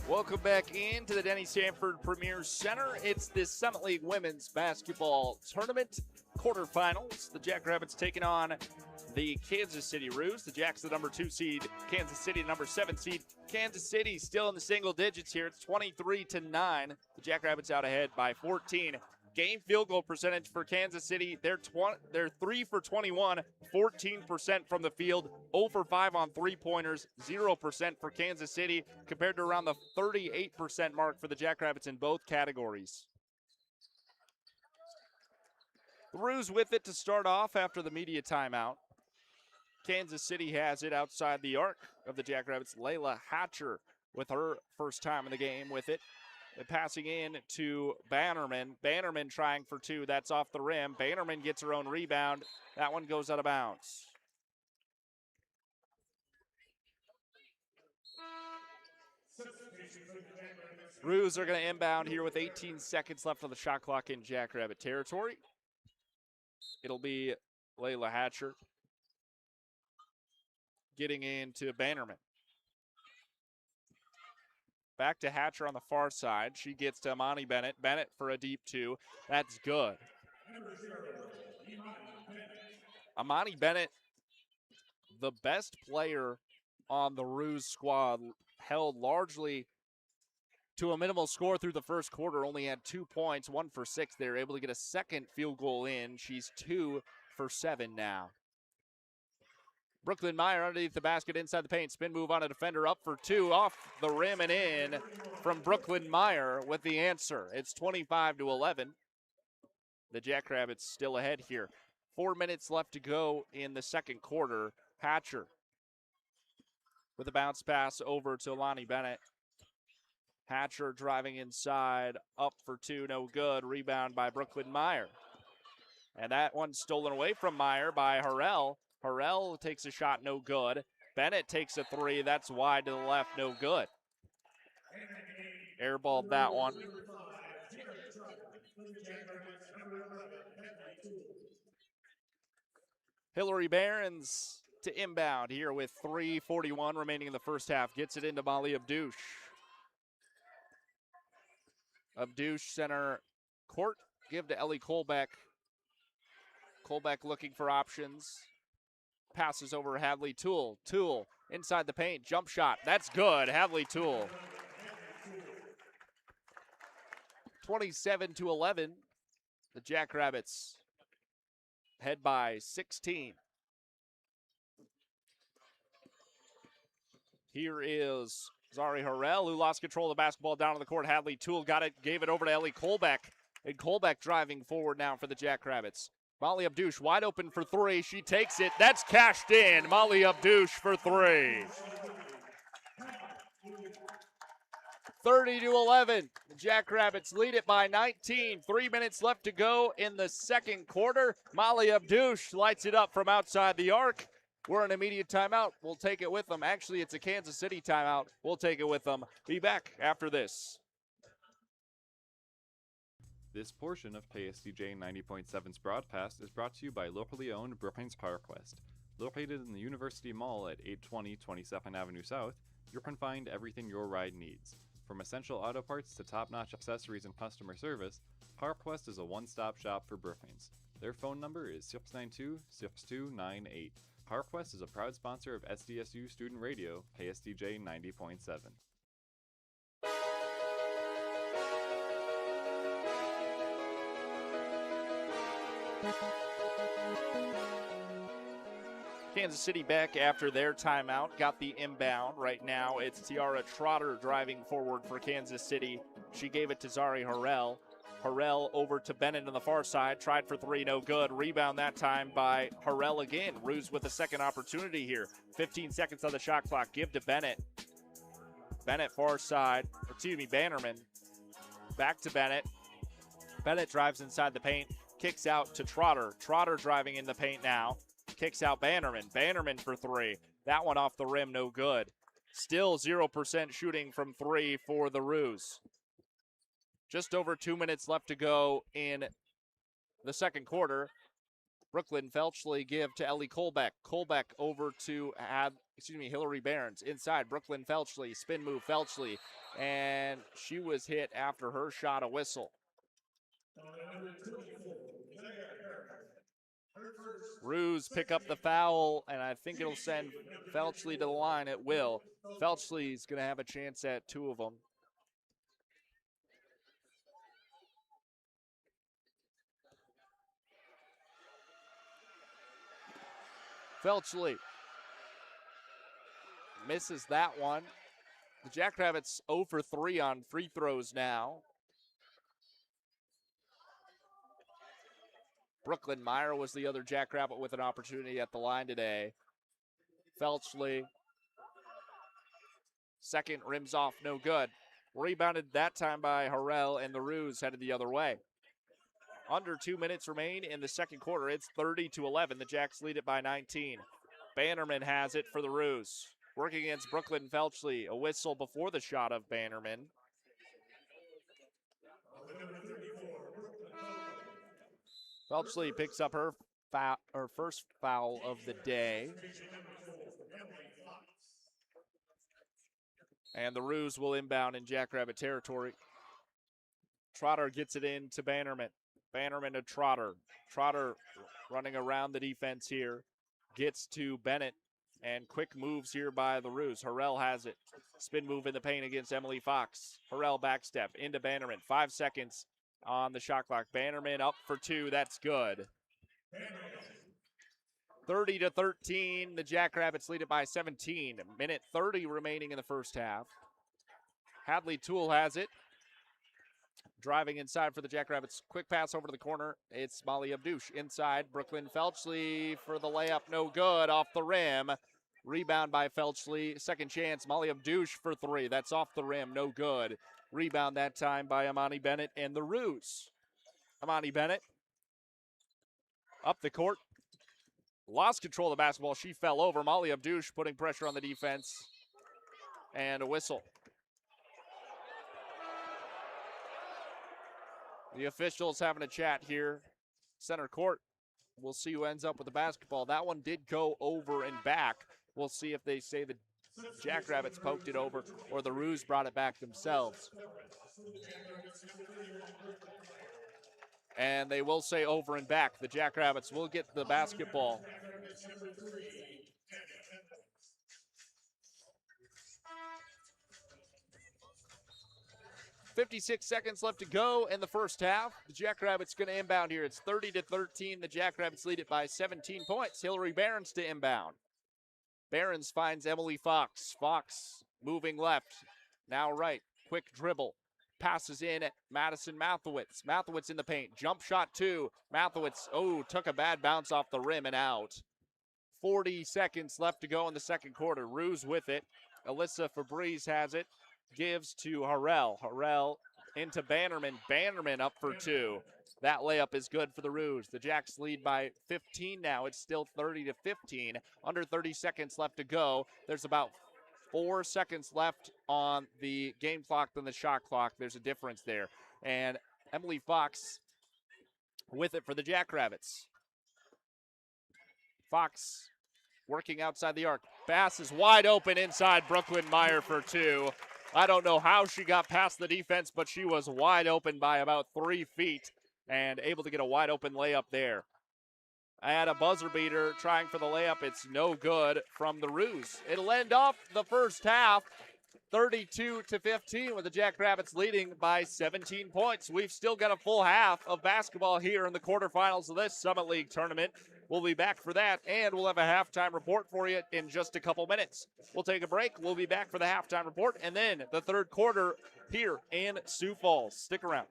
Welcome back into the Denny Sanford Premier Center. It's the Summit League Women's Basketball Tournament quarterfinals. The Jackrabbits taking on the Kansas City Roos. The Jacks, the number 2 seed. Kansas City, the number 7 seed. Kansas City still in the single digits here. It's 23-9. The Jackrabbits out ahead by 14. Game field goal percentage for Kansas City. They're 3 for 21, 14% from the field, 0 for 5 on three-pointers, 0% for Kansas City, compared to around the 38% mark for the Jackrabbits in both categories. The Roos with it to start off after the media timeout. Kansas City has it outside the arc of the Jackrabbits. Layla Hatcher with her first time in the game with it. And passing in to Bannerman. Bannerman trying for two. That's off the rim. Bannerman gets her own rebound. That one goes out of bounds. Roos are going to inbound here with 18 seconds left on the shot clock in Jackrabbit territory. It'll be Layla Hatcher getting into Bannerman. Back to Hatcher on the far side. She gets to Amani Bennett. Bennett for a deep two. That's good. Amani Bennett, the best player on the Roos squad, held largely to a minimal score through the first quarter. Only had 2 points, 1 for 6. They were able to get a second field goal in. She's 2 for 7 now. Brooklyn Meyer underneath the basket inside the paint. Spin move on a defender, up for two, off the rim and in from Brooklyn Meyer with the answer. It's 25-11. The Jackrabbits still ahead here. 4 minutes left to go in the second quarter. Hatcher with a bounce pass over to Lonnie Bennett. Hatcher driving inside, up for two, no good. Rebound by Brooklyn Meyer. And that one stolen away from Meyer by Harrell. Harrell takes a shot, no good. Bennett takes a three, that's wide to the left, no good. Airballed that one. Hillary Behrens to inbound here with 3:41 remaining in the first half. Gets it into Molly Abdouche. Abdouche center court. Give to Ellie Colbeck. Colbeck looking for options. Passes over Hadley Toole. Toole inside the paint. Jump shot. That's good. Hadley Toole. 27-11. The Jackrabbits head by 16. Here is Zari Harrell, who lost control of the basketball down on the court. Hadley Toole got it, gave it over to Ellie Colbeck. And Colbeck driving forward now for the Jackrabbits. Molly Abdouche wide open for three. She takes it. That's cashed in. Molly Abdouche for three. 30-11. The Jackrabbits lead it by 19. 3 minutes left to go in the second quarter. Molly Abdouche lights it up from outside the arc. We're in immediate timeout. We'll take it with them. Actually, it's a Kansas City timeout. We'll take it with them. Be back after this. This portion of KSDJ 90.7's broadcast is brought to you by locally owned Brookings PowerQuest. Located in the University Mall at 820 22nd Avenue South, you can find everything your ride needs. From essential auto parts to top-notch accessories and customer service, PowerQuest is a one-stop shop for Brookings. Their phone number is 692-6298. PowerQuest is a proud sponsor of SDSU Student Radio, KSDJ 90.7. Kansas City back after their timeout, got the inbound. Right now it's Tiara Trotter driving forward for Kansas City. She gave it to Zari Harrell. Harrell over to Bennett on the far side, tried for three, no good. Rebound that time by Harrell again. Roos with a second opportunity here. 15 seconds on the shot clock, give to Bennett. Bennett far side, Bannerman. Back to Bennett. Bennett drives inside the paint, kicks out to Trotter. Trotter driving in the paint now. Kicks out Bannerman. Bannerman for three. That one off the rim, no good. Still 0% shooting from three for the Roos. Just over 2 minutes left to go in the second quarter. Brooklyn Felchley give to Ellie Colbeck. Colbeck over to Hillary Barnes. Inside, Brooklyn Felchley. Spin move, Felchley. And she was hit after her shot a whistle. Roos pick up the foul, and I think it'll send Felchley to the line. It will. Felchley's going to have a chance at two of them. Felchley misses that one. The Jackrabbits 0 for 3 on free throws now. Brooklyn Meyer was the other Jackrabbit with an opportunity at the line today. Felchley, second rims off, no good. Rebounded that time by Harrell, and the Roos headed the other way. Under 2 minutes remain in the second quarter. It's 30-11. The Jacks lead it by 19. Bannerman has it for the Roos. Working against Brooklyn Felchley. A whistle before the shot of Bannerman. Felchley picks up her first foul of the day. And the Roos will inbound in Jackrabbit territory. Trotter gets it in to Bannerman. Bannerman to Trotter. Trotter running around the defense here. Gets to Bennett. And quick moves here by the Roos. Harrell has it. Spin move in the paint against Emily Fox. Harrell backstep into Bannerman. 5 seconds on the shot clock. Bannerman up for two. That's good. 30-13. The Jackrabbits lead it by 17. Minute 30 remaining in the first half. Hadley Toole has it. Driving inside for the Jackrabbits. Quick pass over to the corner. It's Molly Abdouche inside. Brooklyn Felchley for the layup. No good. Off the rim. Rebound by Felchley. Second chance. Molly Abdouche for three. That's off the rim. No good. Rebound that time by Amani Bennett and the Roos. Amani Bennett up the court. Lost control of the basketball. She fell over. Molly Abdouche putting pressure on the defense. And a whistle. The officials having a chat here. Center court. We'll see who ends up with the basketball. That one did go over and back. We'll see if they say the Jackrabbits poked it over or the Roos brought it back themselves. And they will say over and back. The Jackrabbits will get the basketball. .56 seconds left to go in the first half. The Jackrabbits going to inbound here. It's 30-13. The Jackrabbits lead it by 17 points. Hillary Barons to inbound. Barons finds Emily Fox. Fox moving left, now right. Quick dribble. Passes in at Madison Mathewitz. Mathewitz in the paint. Jump shot two. Mathewitz, took a bad bounce off the rim and out. 40 seconds left to go in the second quarter. Roos with it. Alyssa Fabrice has it. Gives to Harrell. Harrell into Bannerman. Bannerman up for two. That layup is good for the Roos. The Jacks lead by 15 now. It's still 30-15. Under 30 seconds left to go. There's about 4 seconds left on the game clock than the shot clock. There's a difference there. And Emily Fox with it for the Jackrabbits. Fox working outside the arc. Pass is wide open inside. Brooklyn Meyer for two. I don't know how she got past the defense, but she was wide open by about 3 feet and able to get a wide open layup there. I had a buzzer beater trying for the layup. It's no good from the Roos. It'll end off the first half 32-15 with the Jackrabbits leading by 17 points. We've still got a full half of basketball here in the quarterfinals of this Summit League tournament. We'll be back for that, and we'll have a halftime report for you in just a couple minutes. We'll take a break. We'll be back for the halftime report, and then the third quarter here in Sioux Falls. Stick around.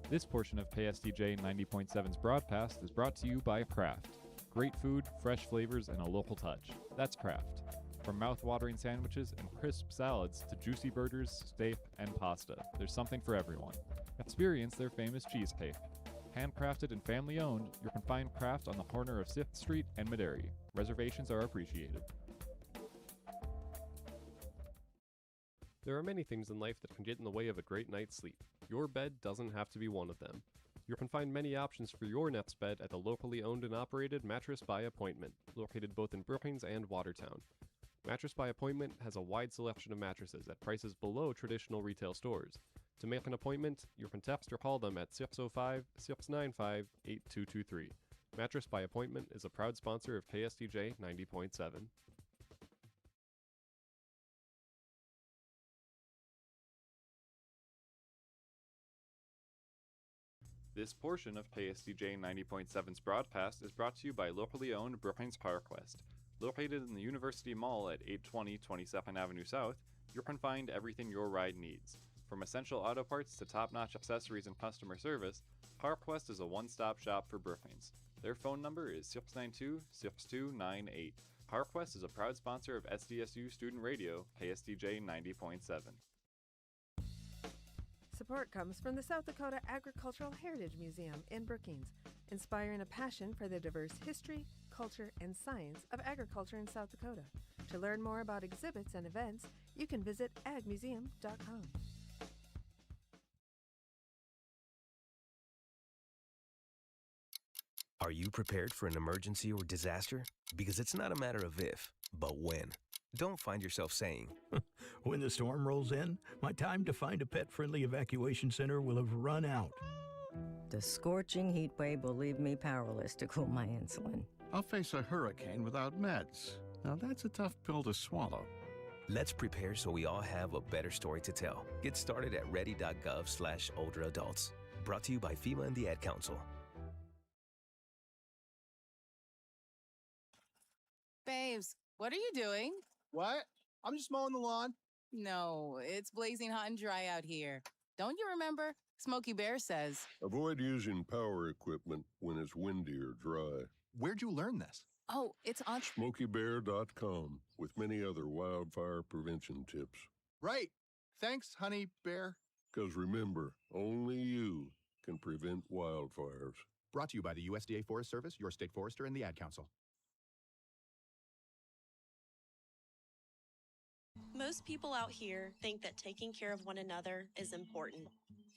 This portion of KSTJ 90.7's broadcast is brought to you by Kraft. Great food, fresh flavors, and a local touch. That's Kraft. From mouth-watering sandwiches and crisp salads to juicy burgers, steak, and pasta, there's something for everyone. Experience their famous cheese cake. Handcrafted and family-owned, you can find Kraft on the corner of 6th Street and Maderi. Reservations are appreciated. There are many things in life that can get in the way of a great night's sleep. Your bed doesn't have to be one of them. You can find many options for your nest bed at the locally owned and operated Mattress by Appointment, located both in Brookings and Watertown. Mattress by Appointment has a wide selection of mattresses at prices below traditional retail stores. To make an appointment, you can text or call them at 605-695-8223. Mattress by Appointment is a proud sponsor of KSTJ 90.7. This portion of KSTJ 90.7's broadcast is brought to you by locally owned Brookings PowerQuest. Located in the University Mall at 820 22nd Avenue South, you can find everything your ride needs. From essential auto parts to top-notch accessories and customer service, PowerQuest is a one-stop shop for Brookings. Their phone number is 692-6298. PowerQuest is a proud sponsor of SDSU Student Radio, KSTJ 90.7. Support comes from the South Dakota Agricultural Heritage Museum in Brookings, inspiring a passion for the diverse history, culture, and science of agriculture in South Dakota. To learn more about exhibits and events, you can visit agmuseum.com. Are you prepared for an emergency or disaster? Because it's not a matter of if, but when. Don't find yourself saying, when the storm rolls in, my time to find a pet-friendly evacuation center will have run out. The scorching heat wave will leave me powerless to cool my insulin. I'll face a hurricane without meds. Now that's a tough pill to swallow. Let's prepare so we all have a better story to tell. Get started at ready.gov/older adults. Brought to you by FEMA and the Ad Council. Babes, what are you doing? What? I'm just mowing the lawn. No, it's blazing hot and dry out here. Don't you remember? Smokey Bear says. Avoid using power equipment when it's windy or dry. Where'd you learn this? Oh, it's on SmokeyBear.com with many other wildfire prevention tips. Right. Thanks, honey bear. Because remember, only you can prevent wildfires. Brought to you by the USDA Forest Service, your state forester, and the Ad Council. Most people out here think that taking care of one another is important.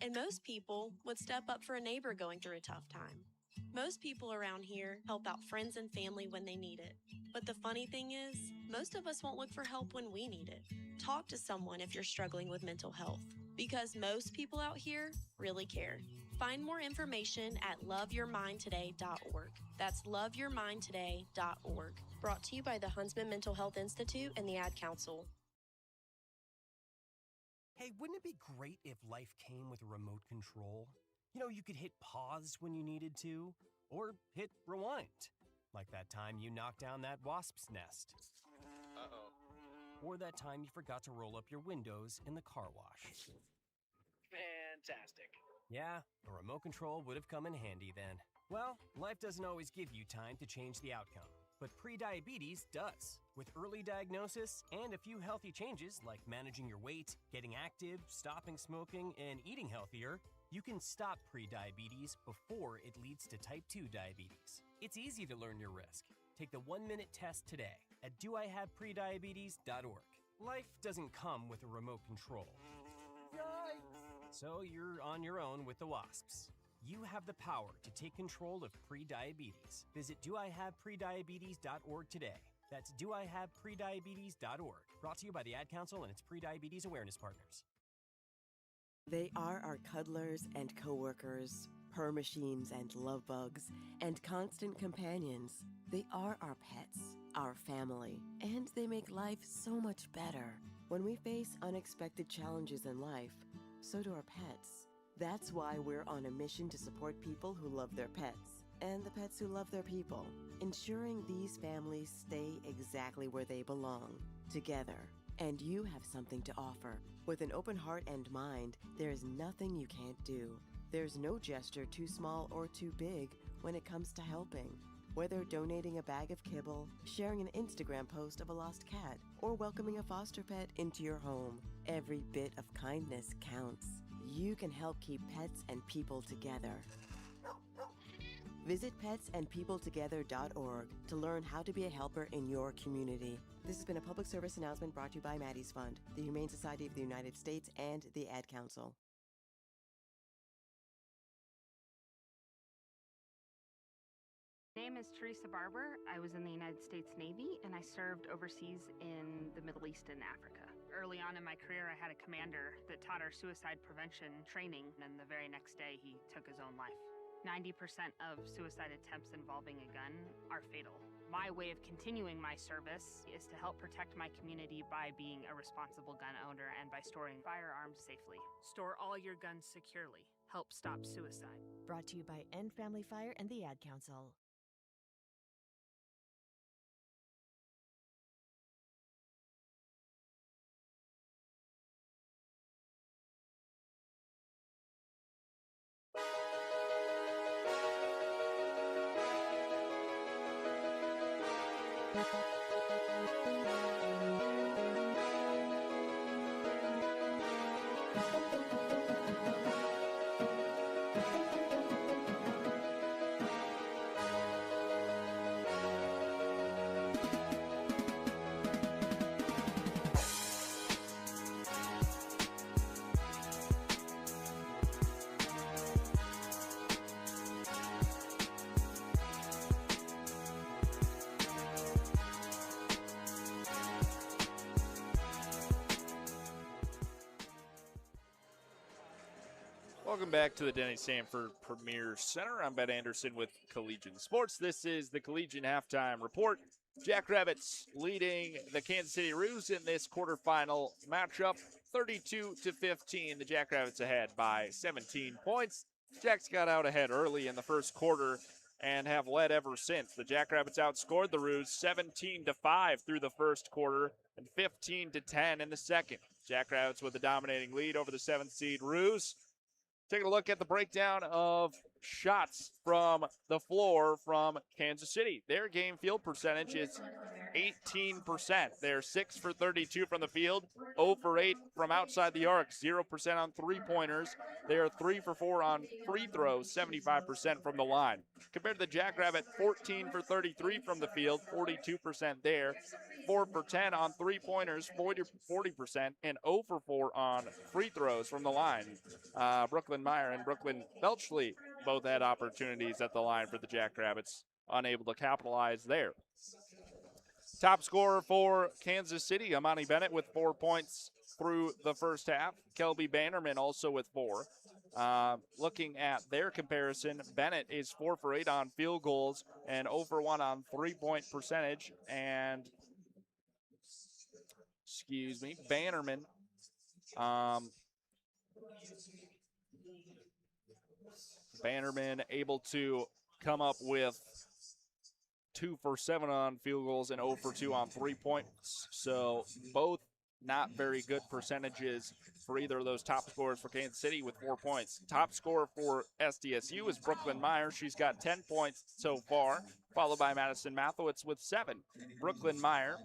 And most people would step up for a neighbor going through a tough time. Most people around here help out friends and family when they need it. But the funny thing is, most of us won't look for help when we need it. Talk to someone if you're struggling with mental health, because most people out here really care. Find more information at loveyourmindtoday.org. That's loveyourmindtoday.org. Brought to you by the Huntsman Mental Health Institute and the Ad Council. Hey, wouldn't it be great if life came with a remote control? You know, you could hit pause when you needed to, or hit rewind. Like that time you knocked down that wasp's nest. Uh-oh. Or that time you forgot to roll up your windows in the car wash. Fantastic. Yeah, a remote control would have come in handy then. Well, life doesn't always give you time to change the outcome, but prediabetes does. With early diagnosis and a few healthy changes like managing your weight, getting active, stopping smoking, and eating healthier, you can stop prediabetes before it leads to type 2 diabetes. It's easy to learn your risk. Take the 1-minute test today at doihaveprediabetes.org. Life doesn't come with a remote control. So you're on your own with the wasps. You have the power to take control of prediabetes. Visit doihaveprediabetes.org today. That's doihaveprediabetes.org. Brought to you by the Ad Council and its prediabetes awareness partners. They are our cuddlers and coworkers, purr machines and love bugs, and constant companions. They are our pets, our family, and they make life so much better. When we face unexpected challenges in life, so do our pets. That's why we're on a mission to support people who love their pets and the pets who love their people, ensuring these families stay exactly where they belong, together. And you have something to offer. With an open heart and mind, there's nothing you can't do. There's no gesture too small or too big when it comes to helping. Whether donating a bag of kibble, sharing an Instagram post of a lost cat, or welcoming a foster pet into your home, every bit of kindness counts. You can help keep pets and people together. Visit petsandpeopletogether.org to learn how to be a helper in your community. This has been a public service announcement brought to you by Maddie's Fund, the Humane Society of the United States, and the Ad Council. My name is Teresa Barber. I was in the United States Navy, and I served overseas in the Middle East and Africa. Early on in my career, I had a commander that taught our suicide prevention training, and the very next day, he took his own life. 90% of suicide attempts involving a gun are fatal. My way of continuing my service is to help protect my community by being a responsible gun owner and by storing firearms safely. Store all your guns securely. Help stop suicide. Brought to you by End Family Fire and the Ad Council. Welcome back to the Denny Sanford Premier Center. I'm Ben Anderson with Collegian Sports. This is the Collegian Halftime Report. Jackrabbits leading the Kansas City Roos in this quarterfinal matchup, 32-15. The Jackrabbits ahead by 17 points. Jacks got out ahead early in the first quarter and have led ever since. The Jackrabbits outscored the Roos 17-5 through the first quarter and 15-10 in the second. Jackrabbits with a dominating lead over the 7th seed Roos. Taking a look at the breakdown of shots from the floor from Kansas City. Their game field percentage is 18%. They're 6 for 32 from the field, 0 for 8 from outside the arc, 0% on three-pointers. They are 3 for 4 on free throws, 75% from the line. Compared to the Jackrabbit, 14 for 33 from the field, 42% there. 4 for 10 on three-pointers, 40%, and 0 for 4 on free throws from the line. Brooklyn Meyer and Brooklyn Belchley both had opportunities at the line for the Jackrabbits, unable to capitalize there. Top scorer for Kansas City, Amani Bennett with 4 points through the first half. Kelby Bannerman also with 4. Looking at their comparison, Bennett is 4 for 8 on field goals and 0 for 1 on three-point percentage. And, Bannerman Bannerman able to come up with 2 for 7 on field goals and 0 for 2 on 3 points. So both not very good percentages for either of those top scorers for Kansas City with 4 points. Top scorer for SDSU is Brooklyn Meyer. She's got 10 points so far, followed by Madison Mathowitz with 7. Brooklyn Meyer,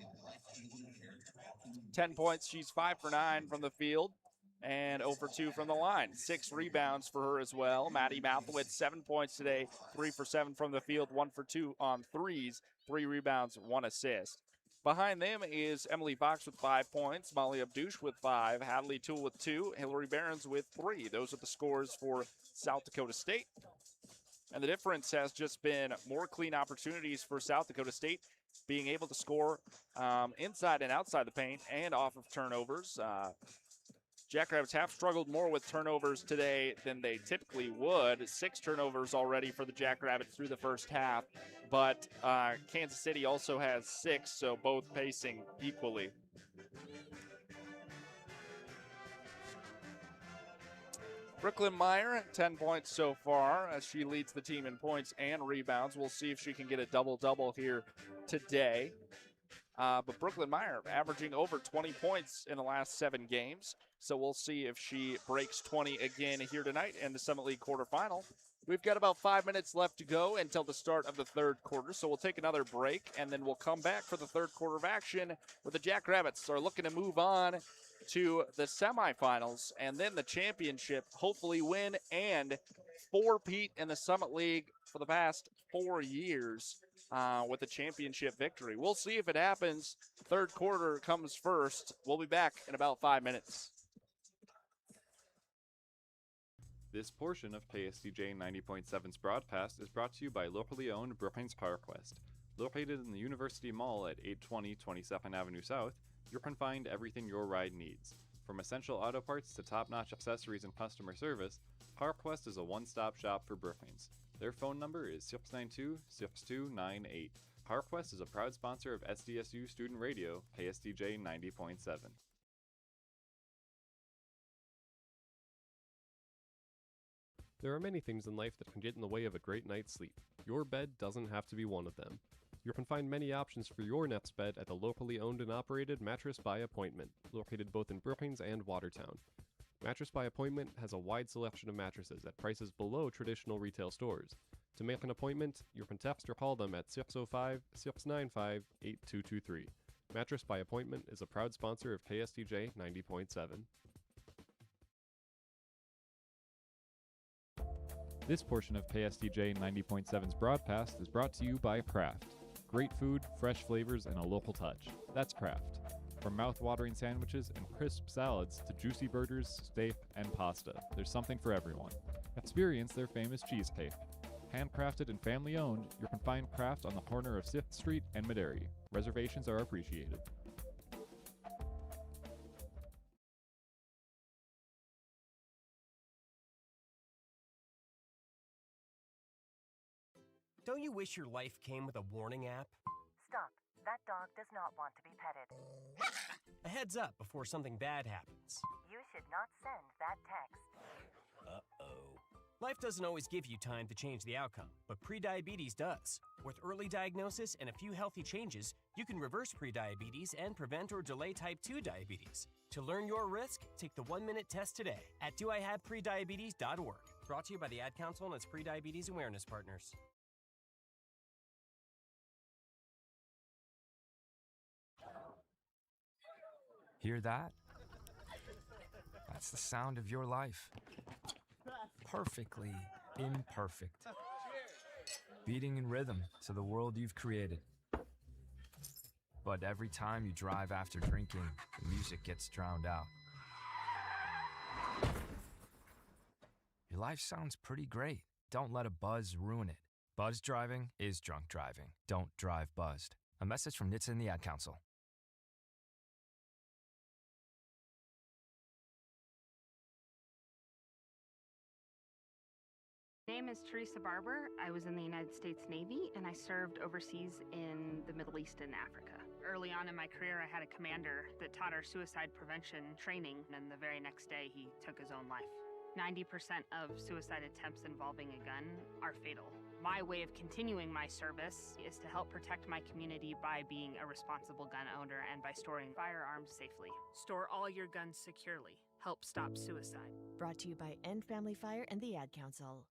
10 points. She's 5 for 9 from the field and 0 for 2 from the line. 6 rebounds for her as well. Maddie Mathowitz, 7 points today, 3 for 7 from the field, 1 for 2 on threes, 3 rebounds, 1 assist. Behind them is Emily Fox with 5 points, Molly Abdouche with 5, Hadley Toole with 2, Hillary Behrens with 3. Those are the scores for South Dakota State. And the difference has just been more clean opportunities for South Dakota State, being able to score inside and outside the paint and off of turnovers. Jackrabbits have struggled more with turnovers today than they typically would. 6 turnovers already for the Jackrabbits through the first half, but Kansas City also has 6, so both pacing equally. Brooklyn Meyer, 10 points so far as she leads the team in points and rebounds. We'll see if she can get a double-double here today. But Brooklyn Meyer averaging over 20 points in the last 7 games. So we'll see if she breaks 20 again here tonight in the Summit League quarterfinal. We've got about 5 minutes left to go until the start of the third quarter. So we'll take another break, and then we'll come back for the third quarter of action where the Jackrabbits are looking to move on to the semifinals and then the championship, hopefully win and four-peat in the Summit League for the past 4 years with a championship victory. We'll see if it happens. Third quarter comes first. We'll be back in about 5 minutes. This portion of KSDJ 90.7's broadcast is brought to you by locally owned Brookings PowerQuest. Located in the University Mall at 820 22nd Avenue South, you can find everything your ride needs. From essential auto parts to top-notch accessories and customer service, PowerQuest is a one-stop shop for Brookings. Their phone number is 692-6298. PowerQuest is a proud sponsor of SDSU Student Radio, KSDJ 90.7. There are many things in life that can get in the way of a great night's sleep. Your bed doesn't have to be one of them. You can find many options for your nest bed at the locally owned and operated Mattress by Appointment, located both in Brookings and Watertown. Mattress by Appointment has a wide selection of mattresses at prices below traditional retail stores. To make an appointment, you can text or call them at 605-695-8223. Mattress by Appointment is a proud sponsor of KSDJ 90.7. This portion of KSDJ 90.7's broadcast is brought to you by Kraft. Great food, fresh flavors, and a local touch. That's Kraft. From mouth-watering sandwiches and crisp salads to juicy burgers, steak, and pasta, there's something for everyone. Experience their famous cheesecake. Handcrafted and family-owned, you can find Kraft on the corner of 6th Street and Maderi. Reservations are appreciated. Don't you wish your life came with a warning app? Stop. That dog does not want to be petted. A heads up before something bad happens. You should not send that text. Uh-oh. Life doesn't always give you time to change the outcome, but prediabetes does. With early diagnosis and a few healthy changes, you can reverse prediabetes and prevent or delay type 2 diabetes. To learn your risk, take the 1-minute test today at doihaveprediabetes.org. Brought to you by the Ad Council and its prediabetes awareness partners. Hear that? That's the sound of your life. Perfectly imperfect. Beating in rhythm to the world you've created. But every time you drive after drinking, the music gets drowned out. Your life sounds pretty great. Don't let a buzz ruin it. Buzz driving is drunk driving. Don't drive buzzed. A message from NHTSA and the Ad Council. My name is Teresa Barber. I was in the United States Navy and I served overseas in the Middle East and Africa. Early on in my career, I had a commander that taught our suicide prevention training, and the very next day he took his own life. 90% of suicide attempts involving a gun are fatal. My way of continuing my service is to help protect my community by being a responsible gun owner and by storing firearms safely. Store all your guns securely. Help stop suicide. Brought to you by End Family Fire and the Ad Council.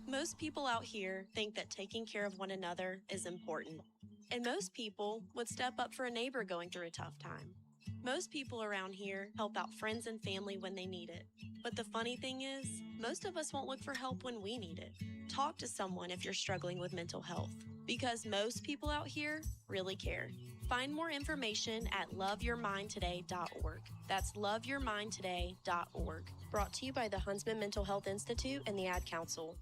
Most people out here think that taking care of one another is important. And most people would step up for a neighbor going through a tough time. Most people around here help out friends and family when they need it. But the funny thing is, most of us won't look for help when we need it. Talk to someone if you're struggling with mental health, because most people out here really care. Find more information at loveyourmindtoday.org. That's loveyourmindtoday.org. Brought to you by the Huntsman Mental Health Institute and the Ad Council.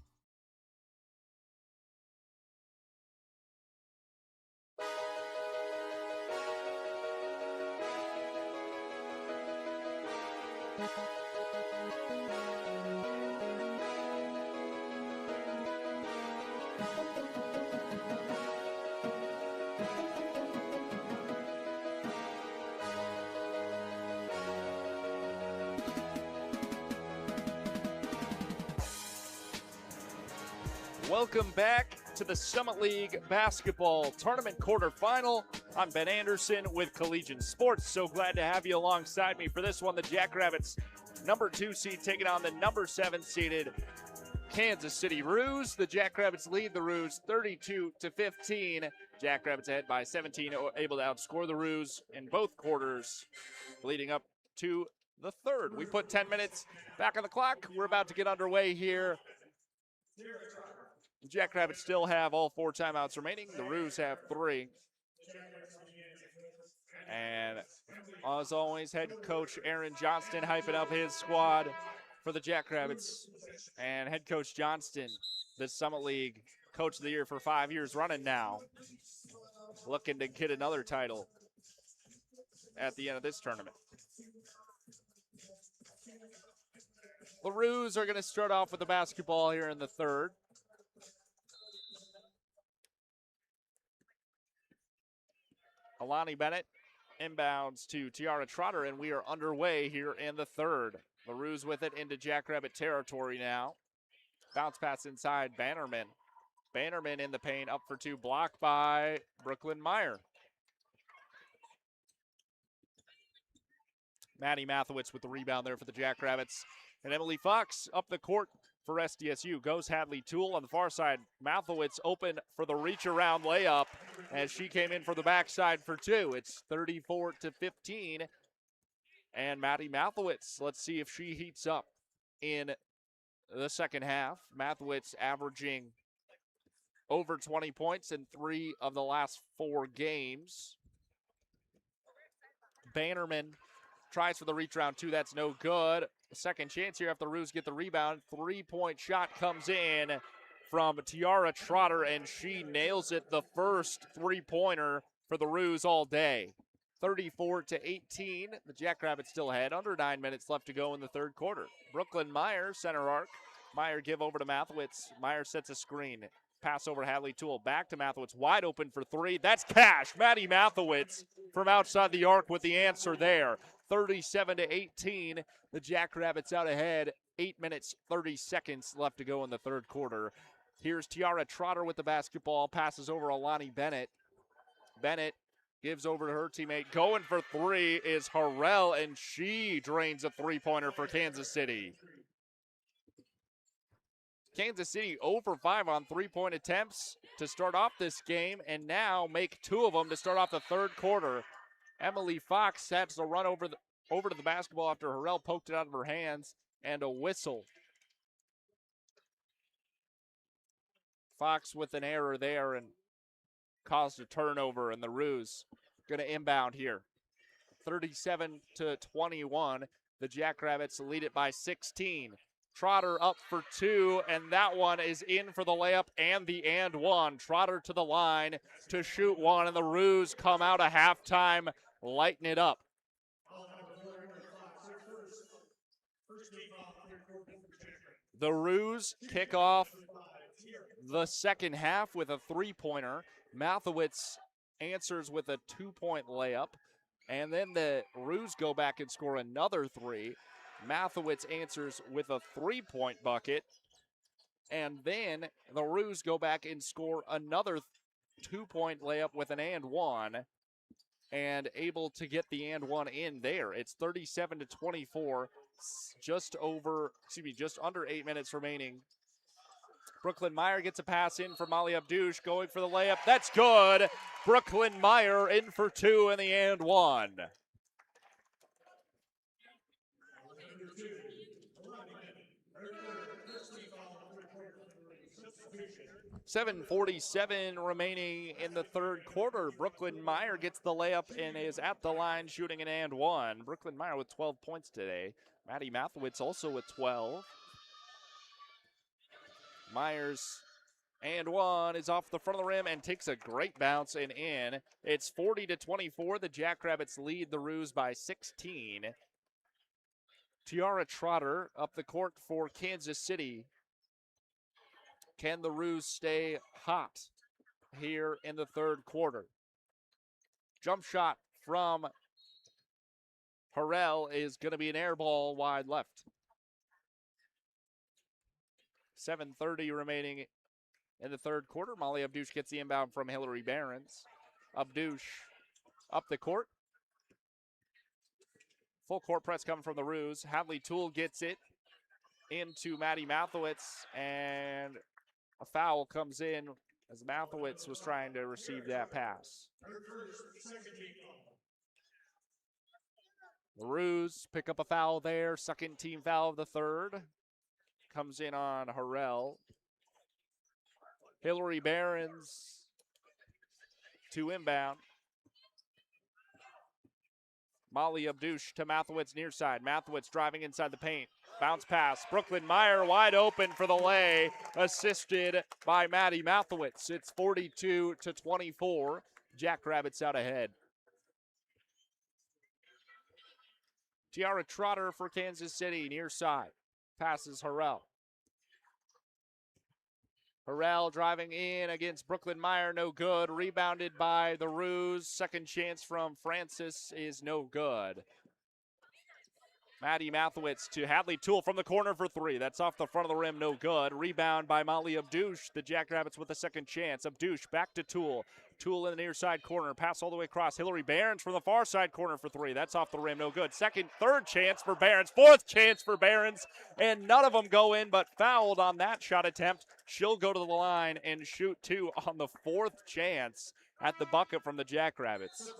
Welcome back to the Summit League Basketball Tournament quarterfinal. I'm Ben Anderson with Collegiate Sports. So glad to have you alongside me for this one. The Jackrabbits, number 2 seed, taking on the number 7 seeded Kansas City Roos. The Jackrabbits lead the Roos 32-15. Jackrabbits ahead by 17, able to outscore the Roos in both quarters, leading up to the third. We put 10 minutes back on the clock. We're about to get underway here. The Jackrabbits still have all 4 timeouts remaining. The Roos have 3. And as always, head coach Aaron Johnston hyping up his squad for the Jackrabbits. And head coach Johnston, the Summit League Coach of the Year for 5 years running now, looking to get another title at the end of this tournament. The Roos are going to start off with the basketball here in the third. Alani Bennett inbounds to Tiara Trotter, and we are underway here in the third. The Roos with it into Jackrabbit territory now. Bounce pass inside Bannerman. Bannerman in the paint, up for 2, blocked by Brooklyn Meyer. Maddie Mathewitz with the rebound there for the Jackrabbits. And Emily Fox up the court for SDSU. Goes Hadley Toole on the far side. Mathewitz open for the reach around layup as she came in for the backside for 2. It's 34-15. And Maddie Mathewitz, let's see if she heats up in the second half. Mathewitz averaging over 20 points in 3 of the last 4 games. Bannerman tries for the reach round 2. That's no good. Second chance here after the Roos get the rebound. 3-point shot comes in from Tiara Trotter, and she nails it. The first 3-pointer for the Roos all day. 34-18. The Jackrabbits still ahead. Under 9 minutes left to go in the third quarter. Brooklyn Meyer, center arc. Meyer give over to Mathewitz. Meyer sets a screen. Pass over Hadley Toole. Back to Mathewitz. Wide open for 3. That's cash. Maddie Mathewitz from outside the arc with the answer there. 37-18. The Jackrabbits out ahead. 8 minutes, 30 seconds left to go in the third quarter. Here's Tiara Trotter with the basketball. Passes over Alani Bennett. Bennett gives over to her teammate. Going for 3 is Harrell, and she drains a 3-pointer for Kansas City. Kansas City 0 for 5 on 3-point attempts to start off this game, and now make 2 of them to start off the third quarter. Emily Fox had to run over to the basketball after Harrell poked it out of her hands, and a whistle. Fox with an error there and caused a turnover, and the Roos going to inbound here. 37-21. The Jackrabbits lead it by 16. Trotter up for 2, and that one is in for the layup and the and one. Trotter to the line to shoot 1, and the Roos come out of halftime, lighten it up. The Roos kick off the second half with a 3-pointer. Mathewitz answers with a 2-point layup, and then the Roos go back and score another 3. Mathewitz answers with a 3-point bucket, and then the Roos go back and score another 2-point layup with an and one, and able to get the and one in there. It's 37-24, just under 8 minutes remaining. Brooklyn Meyer gets a pass in for Molly Abdouche, going for the layup. That's good. Brooklyn Meyer in for 2 and the and one. 7:47 remaining in the third quarter. Brooklyn Meyer gets the layup and is at the line shooting an and one. Brooklyn Meyer with 12 points today. Maddie Mathewitz also with 12. Myers and one is off the front of the rim and takes a great bounce and in. It's 40-24. The Jackrabbits lead the Roos by 16. Tiara Trotter up the court for Kansas City. Can the Roos stay hot here in the third quarter? Jump shot from Harrell is going to be an air ball wide left. 7:30 remaining in the third quarter. Molly Abdouche gets the inbound from Hillary Behrens. Abdouche up the court. Full court press coming from the Roos. Hadley Toole gets it into Maddie Mathowitz, and a foul comes in as Mathowitz was trying to receive that pass. The Roos pick up a foul there. Second team foul of the third. Comes in on Harrell. Hillary Behrens to inbound. Molly Abdouche to Mathowitz near side. Mathowitz driving inside the paint. Bounce pass. Brooklyn Meyer wide open for the lay. Assisted by Maddie Mathowitz. It's 42-24. Jackrabbits out ahead. Tiara Trotter for Kansas City near side. Passes Harrell. Harrell driving in against Brooklyn Meyer, no good. Rebounded by the Roos. Second chance from Francis is no good. Maddie Mathowitz to Hadley Toole from the corner for three. That's off the front of the rim, no good. Rebound by Molly Abdouche. The Jackrabbits with a second chance. Abdouche back to Toole. Toole in the near side corner. Pass all the way across. Hillary Behrens from the far side corner for three. That's off the rim, no good. Third chance for Behrens. Fourth chance for Behrens. And none of them go in, but fouled on that shot attempt. She'll go to the line and shoot two on the fourth chance at the bucket from the Jackrabbits.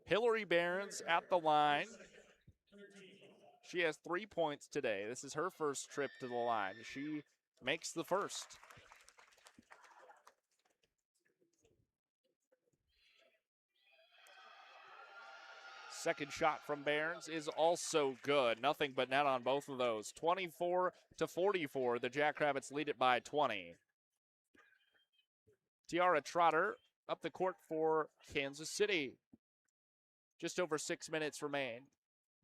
Hillary Behrens at the line. She has 3 points today. This is her first trip to the line. She makes the first. Second shot from Behrens is also good. Nothing but net on both of those. 24-44. The Jackrabbits lead it by 20. Tiara Trotter up the court for Kansas City. Just over 6 minutes remain.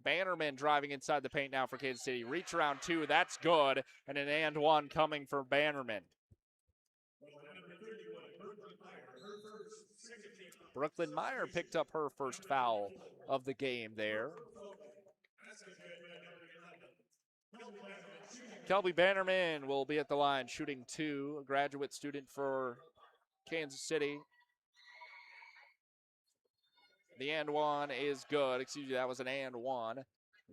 Bannerman driving inside the paint now for Kansas City. Reach around two, that's good. And an and one coming for Bannerman. Brooklyn Meyer picked up her first foul of the game there. Kelby Bannerman will be at the line shooting two, a graduate student for Kansas City. The and one is good. Excuse me, that was an and one,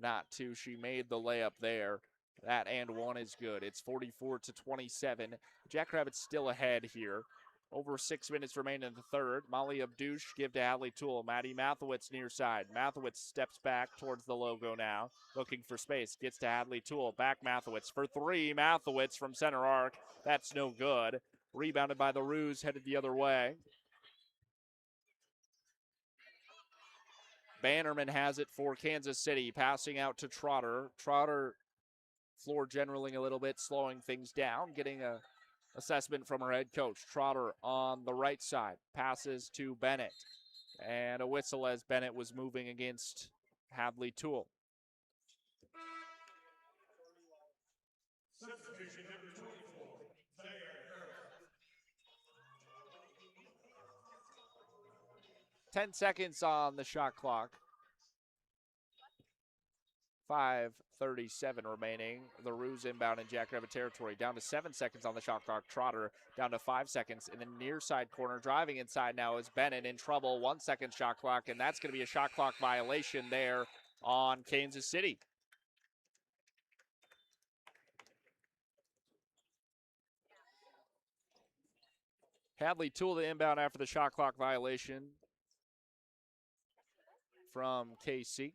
not two. She made the layup there. That and one is good. It's 44-27. Jackrabbits still ahead here. Over 6 minutes remain in the third. Molly Abdouche give to Hadley Toole. Maddie Mathowitz near side. Mathowitz steps back towards the logo now, looking for space. Gets to Hadley Toole. Back Mathowitz for three. Mathowitz from center arc. That's no good. Rebounded by the Roos, headed the other way. Bannerman has it for Kansas City, passing out to Trotter. Trotter floor generaling a little bit, slowing things down, getting a assessment from her head coach. Trotter on the right side, passes to Bennett. And a whistle as Bennett was moving against Hadley Toole. Substitution number 24, 10 seconds on the shot clock. 5:37 remaining. The Roos inbound in Jackrabbit territory. Down to 7 seconds on the shot clock. Trotter down to 5 seconds. In the near side corner, driving inside now is Bennett in trouble. 1 second shot clock, and that's going to be a shot clock violation there on Kansas City. Hadley Toole the inbound after the shot clock violation from KC.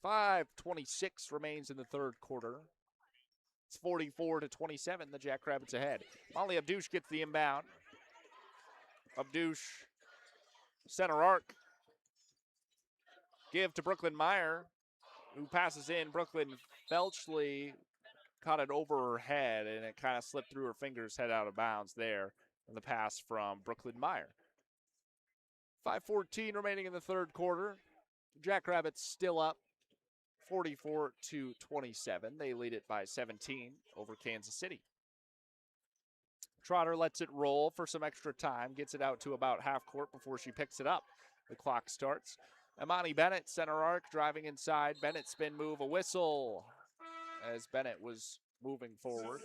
5:26 remains in the third quarter. It's 44-27. The Jackrabbits ahead. Molly Abdouche gets the inbound. Abdouche, center arc. Give to Brooklyn Meyer, who passes in. Brooklyn Felchley caught it over her head, and it kind of slipped through her fingers, head out of bounds there. And the pass from Brooklyn Meyer. 5:14 remaining in the third quarter. Jackrabbits still up. 44-27. They lead it by 17 over Kansas City. Trotter lets it roll for some extra time, gets it out to about half court before she picks it up. The clock starts. Amani Bennett, center arc, driving inside. Bennett spin move, a whistle as Bennett was moving forward.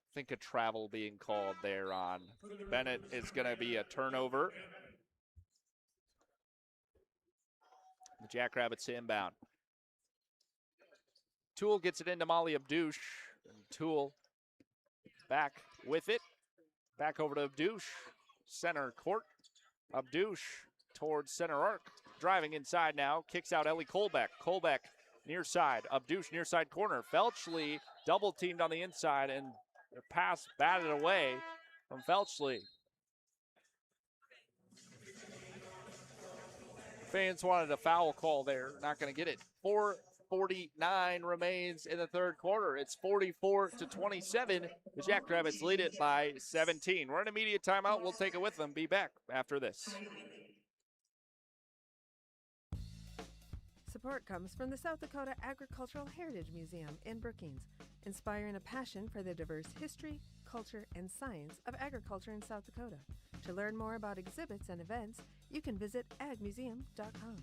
I think a travel being called there on Bennett is going to be a turnover. The Jackrabbits inbound. Toole gets it into Molly Abdouche. And Toole back with it. Back over to Abdouche. Center court. Abdouche towards center arc. Driving inside now. Kicks out Ellie Colbeck. Colbeck near side. Abdouche near side corner. Felchley double teamed on the inside and the pass batted away from Felchley. Fans wanted a foul call there. Not going to get it. 4:49 remains in the third quarter. It's 44-27. The Jackrabbits lead it by 17. We're in immediate timeout. We'll take it with them. Be back after this. Support comes from the South Dakota Agricultural Heritage Museum in Brookings, inspiring a passion for the diverse history, culture, and science of agriculture in South Dakota. To learn more about exhibits and events, you can visit agmuseum.com.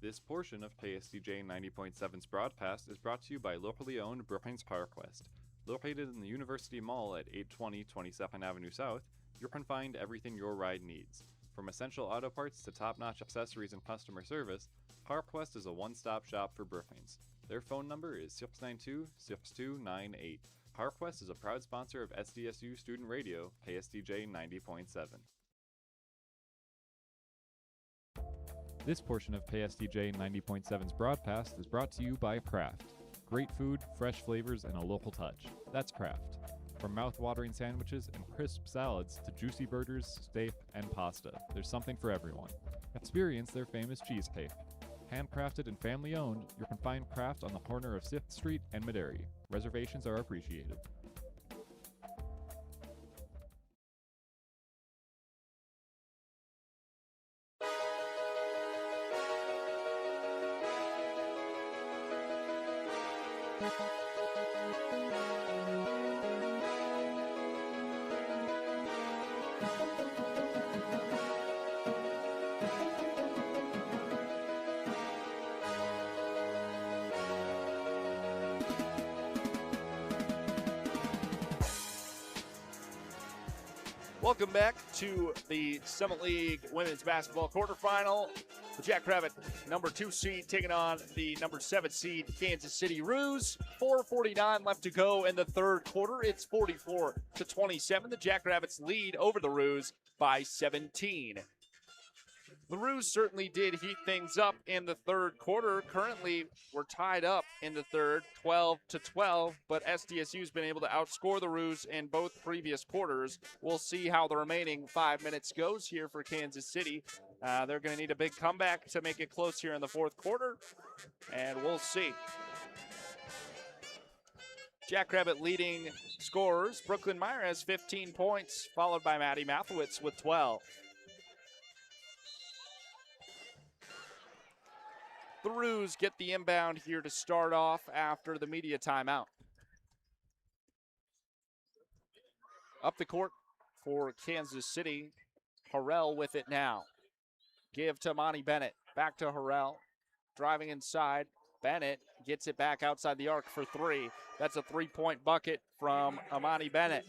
This portion of KSDJ 90.7's broadcast is brought to you by locally owned Brookings PowerQuest. Located in the University Mall at 820 22nd Avenue South, you can find everything your ride needs. From essential auto parts to top-notch accessories and customer service, PowerQuest is a one-stop shop for Brookings. Their phone number is 692-6298. PowerQuest is a proud sponsor of SDSU Student Radio, KSDJ 90.7. This portion of KSDJ 90.7's broadcast is brought to you by Kraft. Great food, fresh flavors, and a local touch. That's Kraft. From mouth-watering sandwiches and crisp salads to juicy burgers, steak, and pasta, there's something for everyone. Experience their famous cheesecake. Handcrafted and family-owned, you can find Kraft on the corner of 6th Street and Maderi. Reservations are appreciated. Welcome back to the Summit League Women's Basketball Quarterfinal. The Jackrabbit number 2 seed taking on the number 7 seed Kansas City Roos. 4:49 left to go in the third quarter. It's 44-27. The Jackrabbits lead over the Roos by 17. The Roos certainly did heat things up in the third quarter. Currently, we're tied up in the third, 12-12, but SDSU's been able to outscore the Roos in both previous quarters. We'll see how the remaining 5 minutes goes here for Kansas City. They're going to need a big comeback to make it close here in the fourth quarter, and we'll see. Jackrabbit leading scorers. Brooklyn Meyer has 15 points, followed by Maddie Mathewitz with 12. The Roos get the inbound here to start off after the media timeout. Up the court for Kansas City. Harrell with it now. Give to Amani Bennett. Back to Harrell. Driving inside. Bennett gets it back outside the arc for 3. That's a 3-point bucket from Amani Bennett.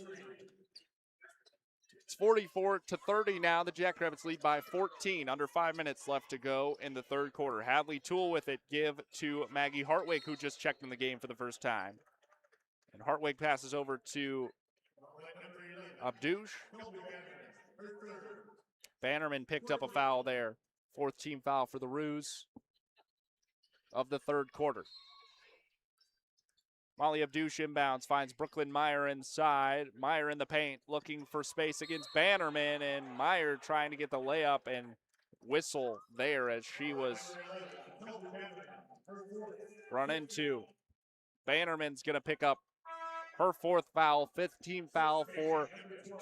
It's 44-30 now. The Jackrabbits lead by 14. Under 5 minutes left to go in the third quarter. Hadley Toole with it. Give to Maggie Hartwig, who just checked in the game for the first time. And Hartwig passes over to Abdouche. Bannerman picked up a foul there. 4th team foul for the Roos of the third quarter. Molly Abdouche inbounds, finds Brooklyn Meyer inside. Meyer in the paint, looking for space against Bannerman, and Meyer trying to get the layup and whistle there as she was run into. Bannerman's going to pick up her 4th foul, 5th team foul for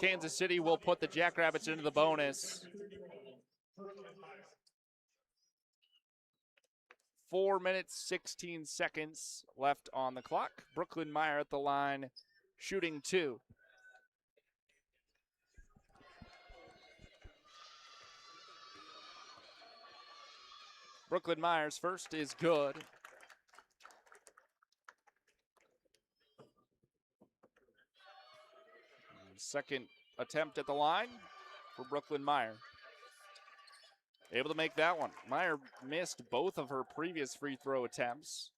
Kansas City will put the Jackrabbits into the bonus. 4 minutes, 16 seconds left on the clock. Brooklyn Meyer at the line, shooting 2. Brooklyn Myers first is good. Second attempt at the line for Brooklyn Meyer. Able to make that one. Meyer missed both of her previous free throw attempts,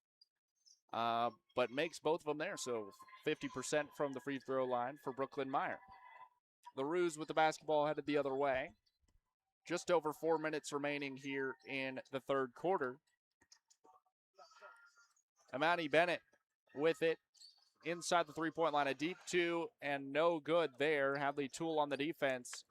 but makes both of them there. So 50% from the free throw line for Brooklyn Meyer. The Roos with the basketball headed the other way. Just over 4 minutes remaining here in the third quarter. Amani Bennett with it inside the three-point line. A deep 2 and no good there. Hadley Toole on the defense.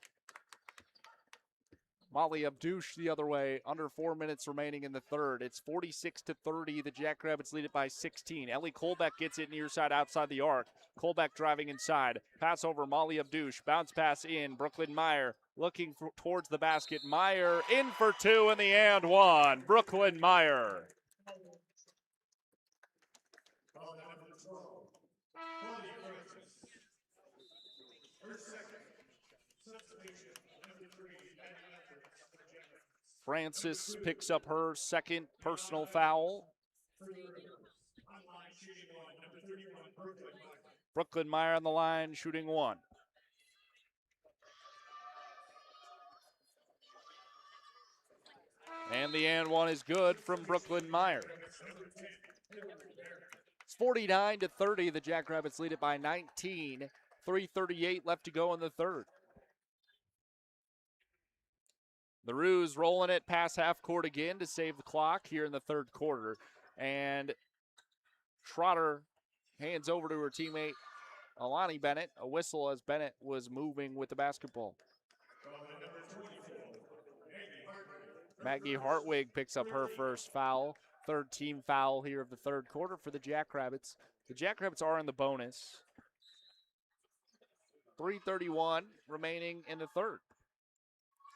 Molly Abdouche the other way. Under 4 minutes remaining in the third. It's 46-30. The Jackrabbits lead it by 16. Ellie Colbeck gets it near side outside the arc. Colbeck driving inside. Pass over Molly Abdouche. Bounce pass in. Brooklyn Meyer looking towards the basket. Meyer in for 2 in the and 1. Brooklyn Meyer. Francis picks up her second personal foul. Brooklyn Meyer on the line, shooting 1. And the and 1 is good from Brooklyn Meyer. It's 49-30. The Jackrabbits lead it by 19. 3:38 left to go in the third. The Roos rolling it past half court again to save the clock here in the third quarter. And Trotter hands over to her teammate, Alani Bennett. A whistle as Bennett was moving with the basketball. Maggie Hartwig picks up her first foul. Third team foul here of the third quarter for the Jackrabbits. The Jackrabbits are in the bonus. 3:31 remaining in the third.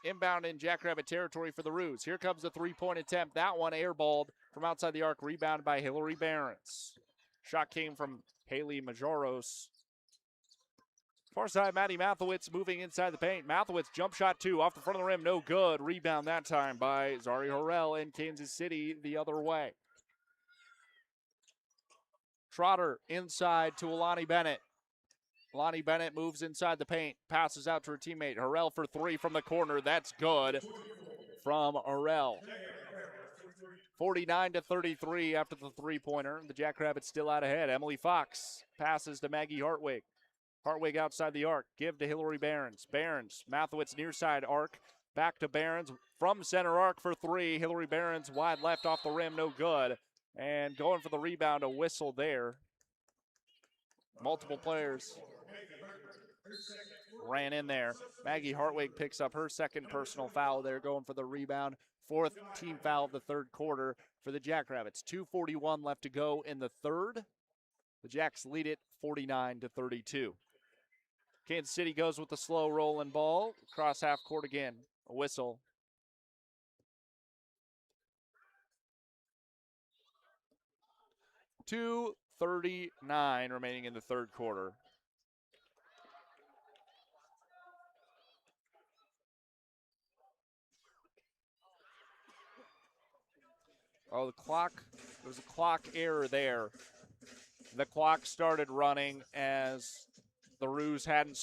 Inbound in Jackrabbit territory for the Roos. Here comes the three-point attempt. That one airballed from outside the arc, rebounded by Hillary Behrens. Shot came from Haley Majoros. Far side, Maddie Mathowitz moving inside the paint. Mathowitz jump shot 2 off the front of the rim, no good. Rebound that time by Zari Horrell in Kansas City the other way. Trotter inside to Alani Bennett. Alani Bennett moves inside the paint, passes out to her teammate. Horrell for 3 from the corner. That's good from Horrell. 49-33 after the three-pointer. The Jackrabbits still out ahead. Emily Fox passes to Maggie Hartwig. Hartwig outside the arc. Give to Hillary Behrens. Behrens, Mathowitz near side arc. Back to Behrens from center arc for 3. Hillary Behrens wide left off the rim, no good. And going for the rebound, a whistle there. Multiple players ran in there. Maggie Hartwig picks up her second personal foul there, going for the rebound. Fourth team foul of the third quarter for the Jackrabbits. 2:41 left to go in the third. The Jacks lead it 49-32. Kansas City goes with the slow rolling ball. Across half court again. A whistle. .239 remaining in the third quarter. Oh, the clock, there was a clock error there. The clock started running as the Roos hadn't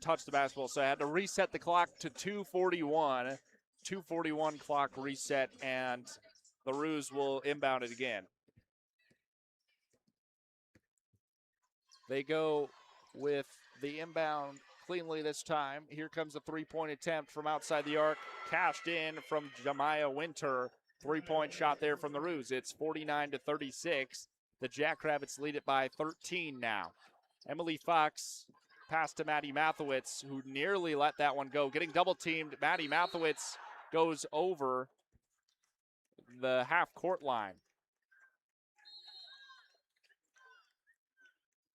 touched the basketball, so I had to reset the clock to 2:41. 2:41 clock reset, and the Roos will inbound it again. They go with the inbound cleanly this time. Here comes a three-point attempt from outside the arc. Cashed in from Jemiah Winter. Three-point shot there from the Roos. It's 49-36. The Jackrabbits lead it by 13 now. Emily Fox pass to Maddie Mathowitz, who nearly let that one go. Getting double-teamed, Maddie Mathowitz goes over the half-court line.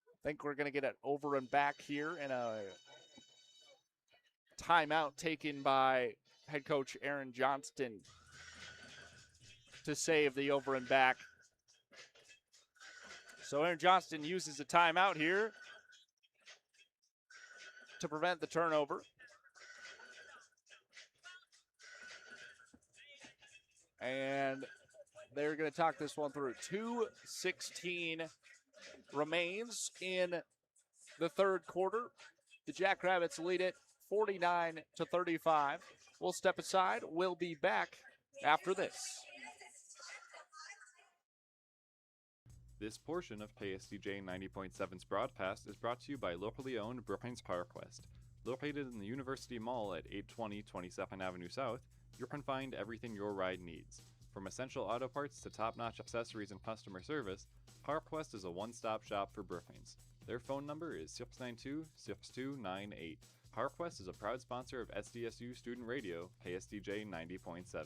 I think we're going to get it over and back here, and a timeout taken by head coach Aaron Johnston to save the over and back. So Aaron Johnston uses a timeout here. to prevent the turnover. And they're going to talk this one through. 2:16 remains in the third quarter. The Jackrabbits lead it 49-35. We'll step aside. We'll be back after this. This portion of KSDJ 90.7's broadcast is brought to you by locally owned Brookings PowerQuest. Located in the University Mall at 820 22nd Avenue South, you can find everything your ride needs. From essential auto parts to top-notch accessories and customer service, PowerQuest is a one-stop shop for Brookings. Their phone number is 692-6298. PowerQuest is a proud sponsor of SDSU Student Radio, KSDJ 90.7.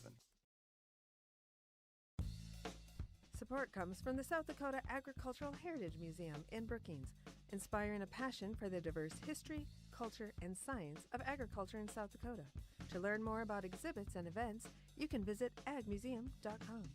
Support comes from the South Dakota Agricultural Heritage Museum in Brookings, inspiring a passion for the diverse history, culture, and science of agriculture in South Dakota. To learn more about exhibits and events, you can visit agmuseum.com.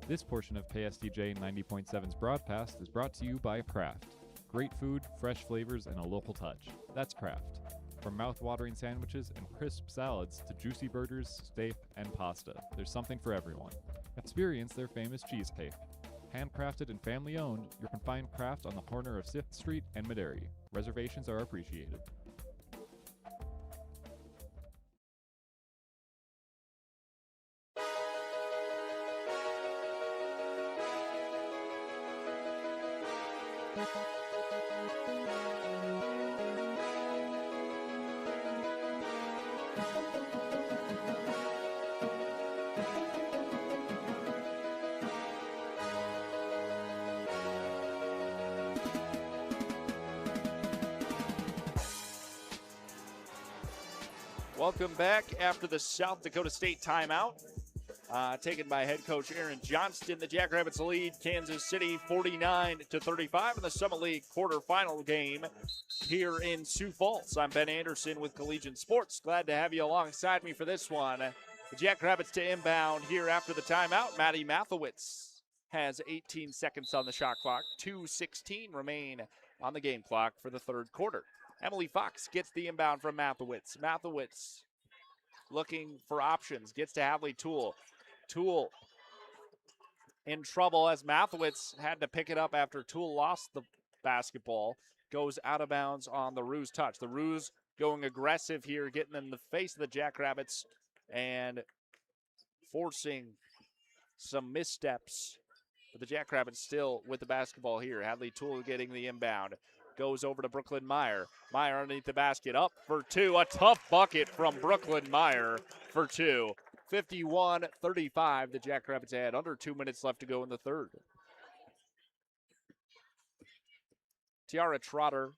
This portion of KSDJ 90.7's broadcast is brought to you by Kraft. Great food, fresh flavors, and a local touch. That's Kraft. From mouth-watering sandwiches and crisp salads to juicy burgers, steak, and pasta, there's something for everyone. Experience their famous cheesecake. Handcrafted and family-owned, you can find Kraft on the corner of 6th Street and Maderi. Reservations are appreciated. Welcome back after the South Dakota State timeout. Taken by head coach Aaron Johnston. The Jackrabbits lead Kansas City 49-35 in the Summit League quarterfinal game here in Sioux Falls. I'm Ben Anderson with Collegiate Sports. Glad to have you alongside me for this one. The Jackrabbits to inbound here after the timeout. Maddie Mathowitz has 18 seconds on the shot clock. 2:16 remain on the game clock for the third quarter. Emily Fox gets the inbound from Mathowitz. Mathowitz looking for options. Gets to Hadley Toole. Toole in trouble as Mathowitz had to pick it up after Toole lost the basketball. Goes out of bounds on the Roos touch. The Roos going aggressive here, getting in the face of the Jackrabbits and forcing some missteps. But the Jackrabbits still with the basketball here. Hadley Toole getting the inbound. Goes over to Brooklyn Meyer. Meyer underneath the basket, up for two. A tough bucket from Brooklyn Meyer for two. 51-35, the Jackrabbits had under 2 minutes left to go in the third. Tiara Trotter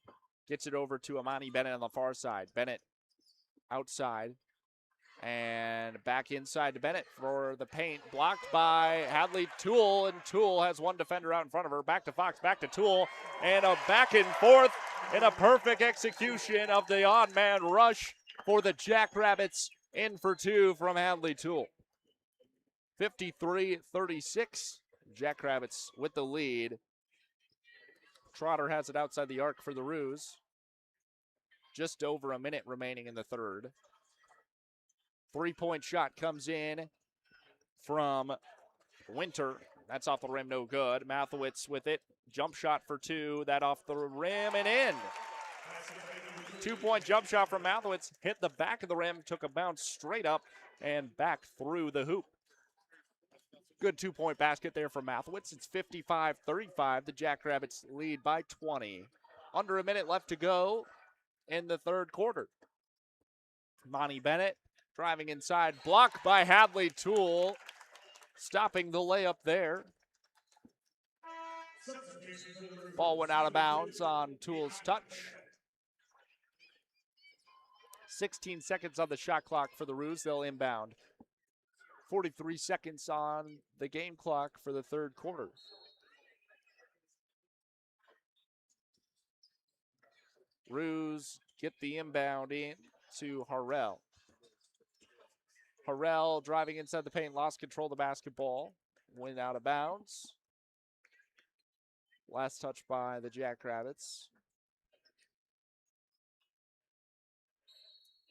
gets it over to Amani Bennett on the far side. Bennett outside and back inside to Bennett for the paint. Blocked by Hadley Toole, and Toole has one defender out in front of her. Back to Fox, back to Toole, and a back and forth in a perfect execution of the odd man rush for the Jackrabbits. In for two from Hadley Toole. 53-36, Jackrabbits with the lead. Trotter has it outside the arc for the Roos. Just over a minute remaining in the third. Three-point shot comes in from Winter. That's off the rim, no good. Mathowitz with it. Jump shot for two. That off the rim and in. 2-point jump shot from Mathowitz. Hit the back of the rim, took a bounce straight up and back through the hoop. Good 2-point basket there from Mathowitz. It's 55-35. The Jackrabbits lead by 20. Under a minute left to go in the third quarter. Monty Bennett driving inside, blocked by Hadley Toole, stopping the layup there. Ball went out of bounds on Toole's touch. 16 seconds on the shot clock for the Roos. They'll inbound. 43 seconds on the game clock for the third quarter. Roos get the inbound in to Harrell. Harrell driving inside the paint, lost control of the basketball. went out of bounds. Last touch by the Jackrabbits.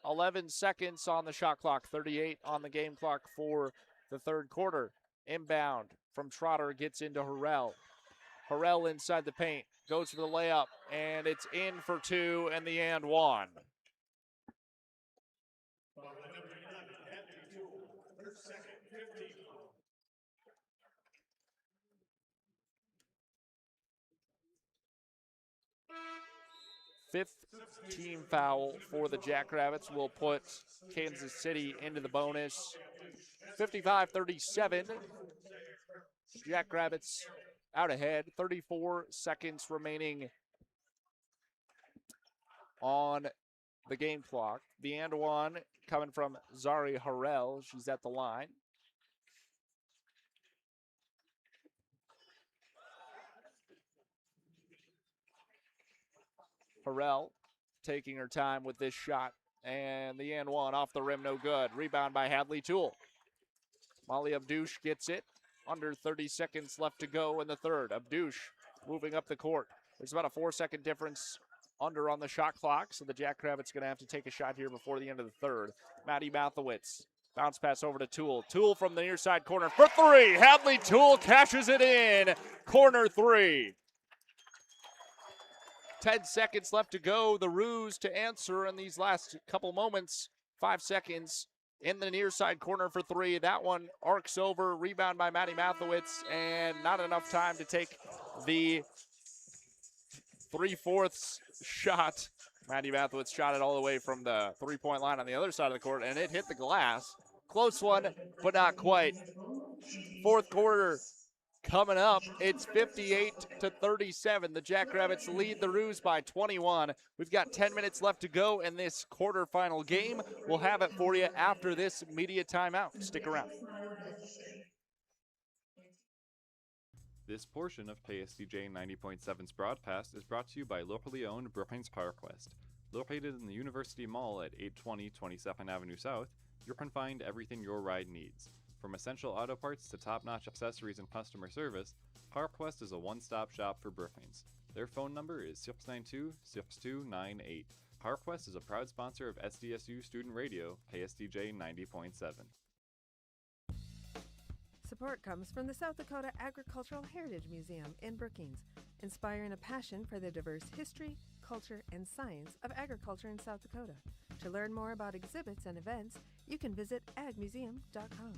11 seconds on the shot clock, 38 on the game clock for the third quarter. Inbound from Trotter gets into Harrell. Harrell inside the paint, goes for the layup, and it's in for two and the and one. Fifth team foul for the Jackrabbits will put Kansas City into the bonus. 55-37. Jackrabbits out ahead. 34 seconds remaining on the game clock. The and one coming from Zari Harrell. She's at the line. Harrell taking her time with this shot. And the and one off the rim, no good. Rebound by Hadley Toole. Molly Abdouche gets it. Under 30 seconds left to go in the third. Abdouche moving up the court. There's about a 4-second difference under on the shot clock, so the Jackrabbits going to have to take a shot here before the end of the third. Maddie Mathowitz. Bounce pass over to Toole. Toole from the near side corner for three. Hadley Toole cashes it in. Corner three. 10 seconds left to go. The Roos to answer in these last couple moments. 5 seconds in the near side corner for three. That one arcs over. Rebound by Maddie Mathowitz, and not enough time to take the 3/4 shot. Maddie Mathowitz shot it all the way from the three-point line on the other side of the court, and it hit the glass. Close one, but not quite. Fourth quarter coming up. It's 58-37. The Jackrabbits lead the Roos by 21. We've got 10 minutes left to go in this quarterfinal game. We'll have it for you after this media timeout. Stick around. This portion of KSDJ 90.7's broadcast is brought to you by locally owned Brookings PowerQuest. Located in the University Mall at 820 22nd Avenue South, you can find everything your ride needs. From essential auto parts to top-notch accessories and customer service, PowerQuest is a one-stop shop for Brookings. Their phone number is 692-6298. PowerQuest is a proud sponsor of SDSU Student Radio, KSDJ 90.7. Support comes from the South Dakota Agricultural Heritage Museum in Brookings, inspiring a passion for the diverse history, culture, and science of agriculture in South Dakota. To learn more about exhibits and events, you can visit agmuseum.com.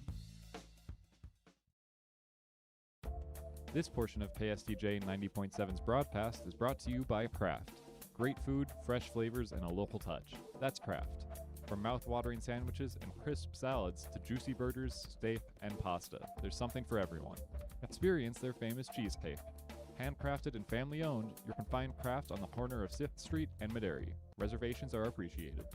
This portion of KSDJ 90.7's broadcast is brought to you by Kraft. Great food, fresh flavors, and a local touch. That's Kraft. From mouth-watering sandwiches and crisp salads to juicy burgers, steak, and pasta, there's something for everyone. Experience their famous cheesecake. Handcrafted and family-owned, you can find Kraft on the corner of 6th Street and Maderi. Reservations are appreciated.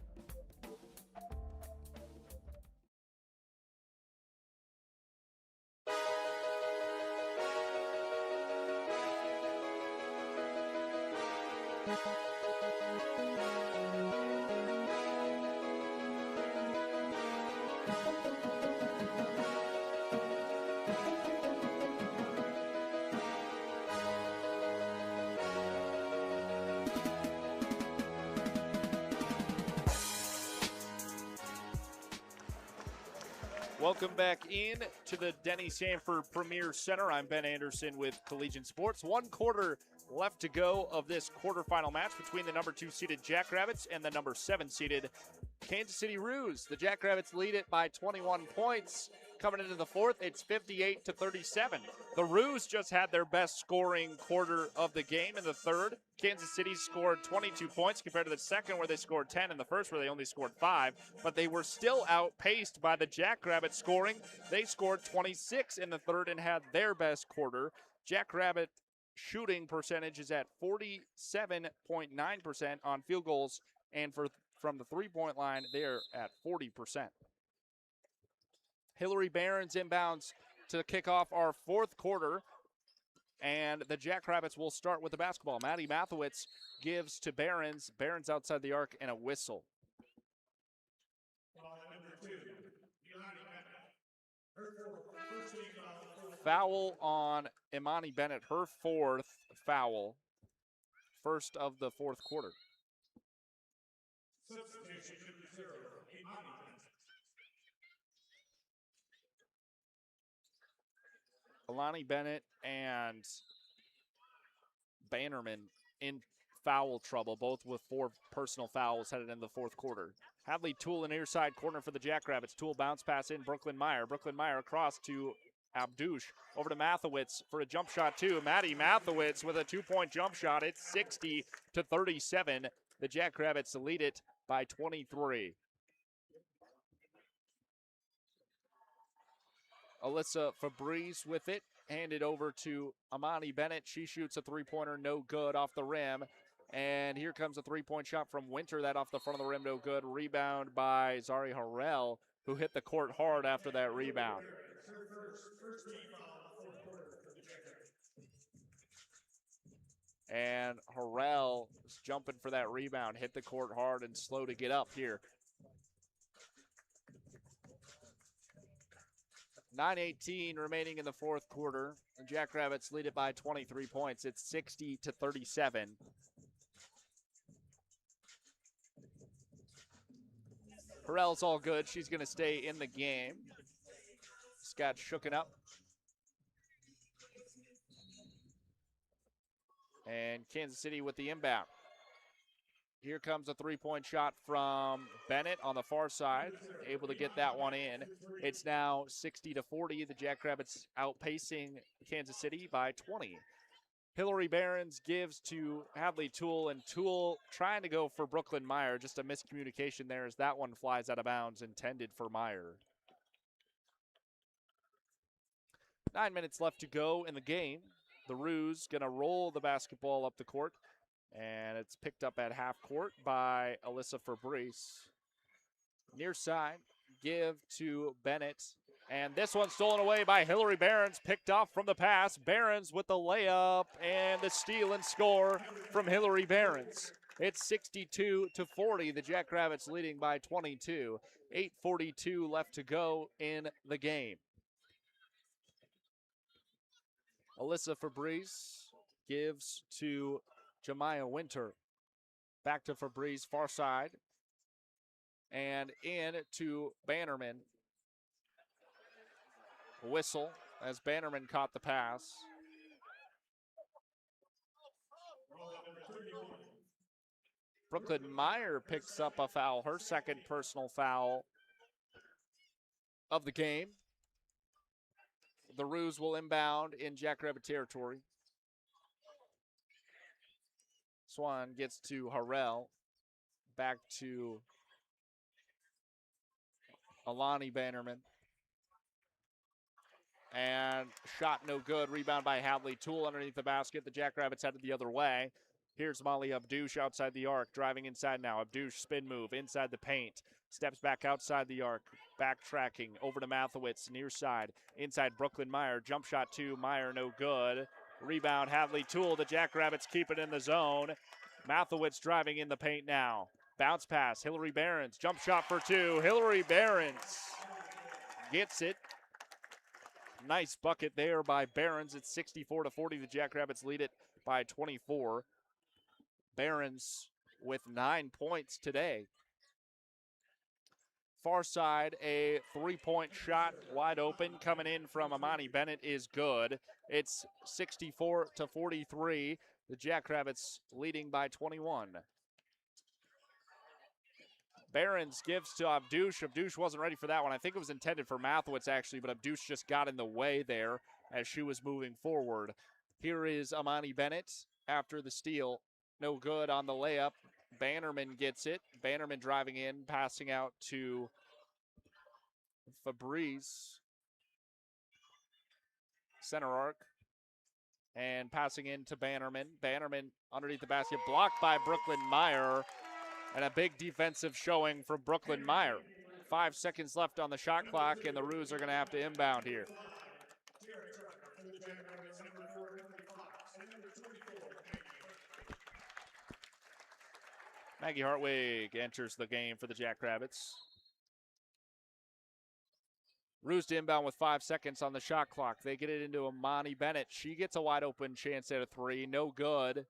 Welcome back in to the Denny Sanford Premier Center. I'm Ben Anderson with Collegiate Sports. 1 quarter left to go of this quarterfinal match between the number 2 seeded Jackrabbits and the number 7 seeded Kansas City Roos. The Jackrabbits lead it by 21 points. Coming into the fourth, it's 58-37. The Roos just had their best scoring quarter of the game in the third. Kansas City scored 22 points compared to the second where they scored 10 and the first where they only scored 5. But they were still outpaced by the Jackrabbit scoring. They scored 26 in the third and had their best quarter. Jackrabbit shooting percentage is at 47.9% on field goals, and from the three-point line, they're at 40%. Hillary Barons inbounds to kick off our fourth quarter, and the Jackrabbits will start with the basketball. Maddie Mathowitz gives to Barons. Barons outside the arc and a whistle. foul on Imani Bennett, her 4th foul. First of the 4th quarter. Alani Bennett and Bannerman in foul trouble, both with 4 personal fouls headed into the 4th quarter. Hadley Toole in near side corner for the Jackrabbits. Toole bounce pass in Brooklyn Meyer. Brooklyn Meyer across to Abdouche. Over to Mathewitz for a jump shot too. Maddie Mathewitz with a 2-point jump shot. It's 60-37. The Jackrabbits lead it by 23. Alyssa Fabrice with it. Handed over to Amani Bennett. She shoots a 3-pointer, no good off the rim. And here comes a 3-point shot from Winter. That off the front of the rim, no good. Rebound by Zari Harrell, who hit the court hard after that rebound. And Harrell is jumping for that rebound. Hit the court hard and slow to get up here. 9:18 remaining in the 4th quarter. The Jackrabbits lead it by 23 points. It's 60-37. Harrell's all good. She's going to stay in the game. Just got shooken up. And Kansas City with the inbound. Here comes a 3-point shot from Bennett on the far side. Able to get that one in. It's now 60-40. The Jackrabbits outpacing Kansas City by 20. Hillary Behrens gives to Hadley Toole, and Toole trying to go for Brooklyn Meyer. Just a miscommunication there as that one flies out of bounds, intended for Meyer. 9 minutes left to go in the game. The Roos gonna roll the basketball up the court, and it's picked up at half court by Alyssa Fabrice. Near side, give to Bennett. And this one stolen away by Hillary Behrens, picked off from the pass. Behrens with the layup and the steal and score from Hillary Behrens. It's 62-40, the Jackrabbits leading by 22. 8:42 left to go in the game. Alyssa Fabrice gives to Jemiah Winter. Back to Fabrice, far side. And in to Bannerman. Whistle as Bannerman caught the pass. Brooklyn Meyer picks up a foul, her 2nd personal foul of the game. The Roos will inbound in Jackrabbit territory. Swan gets to Harrell. Back to Alani Bannerman. And shot no good. Rebound by Hadley Toole underneath the basket. The Jackrabbits headed the other way. Here's Molly Abdouche outside the arc. Driving inside now. Abdouche spin move inside the paint. Steps back outside the arc. Backtracking over to Mathewitz near side. Inside Brooklyn Meyer. Jump shot to Meyer, no good. Rebound Hadley Toole. The Jackrabbits keep it in the zone. Mathewitz driving in the paint now. Bounce pass. Hillary Behrens. Jump shot for 2. Hillary Behrens gets it. Nice bucket there by Behrens. It's 64-40. The Jackrabbits lead it by 24. Behrens with 9 points today. Far side, a 3-point shot wide open coming in from Amani Bennett is good. It's 64-43. The Jackrabbits leading by 21. Behrens gives to Abdouche. Abdouche wasn't ready for that one. I think it was intended for Mathewitz, actually, but Abdouche just got in the way there as she was moving forward. Here is Amani Bennett after the steal. No good on the layup. Bannerman gets it. Bannerman driving in, passing out to Fabrice. Center arc. And passing in to Bannerman. Bannerman underneath the basket, blocked by Brooklyn Meyer. And a big defensive showing from Brooklyn Meyer. 5 seconds left on the shot clock, and the Roos are going to have to inbound here. Maggie Hartwig enters the game for the Jackrabbits. Roos to inbound with 5 seconds on the shot clock. They get it into Amani Bennett. She gets a wide open chance at a three. No good.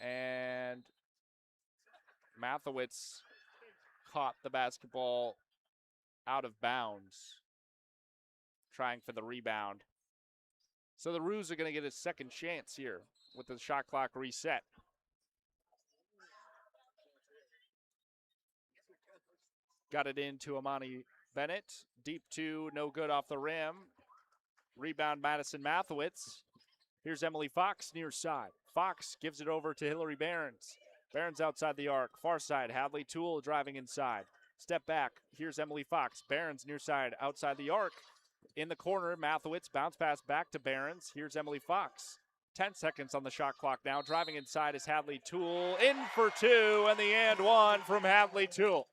And Mathewitz caught the basketball out of bounds, trying for the rebound. So the Roos are going to get a second chance here with the shot clock reset. Got it into Amani Bennett. Deep two, no good off the rim. Rebound Madison Mathewitz. Here's Emily Fox near side. Fox gives it over to Hillary Behrens. Behrens outside the arc. Far side, Hadley Toole driving inside. Step back. Here's Emily Fox. Behrens near side, outside the arc. In the corner, Mathewitz, bounce pass back to Behrens. Here's Emily Fox. 10 seconds on the shot clock now. Driving inside is Hadley Toole. In for two, and the and one from Hadley Toole.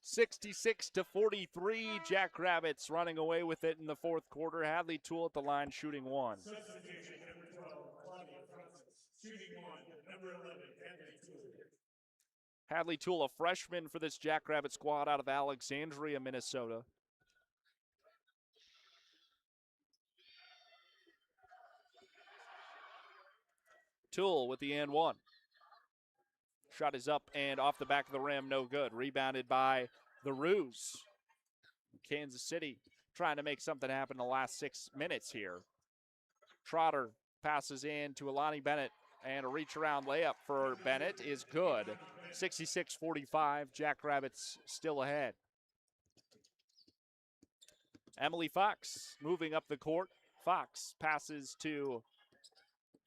66-43, Jackrabbits running away with it in the fourth quarter. Hadley Toole at the line shooting one. Hadley Toole, a freshman for this Jackrabbit squad out of Alexandria, Minnesota. Toole with the and one. Shot is up and off the back of the rim, no good. Rebounded by the Roos. Kansas City trying to make something happen in the last 6 minutes here. Trotter passes in to Alani Bennett, and a reach around layup for Bennett is good. 66-45, Jackrabbits still ahead. Emily Fox moving up the court. Fox passes to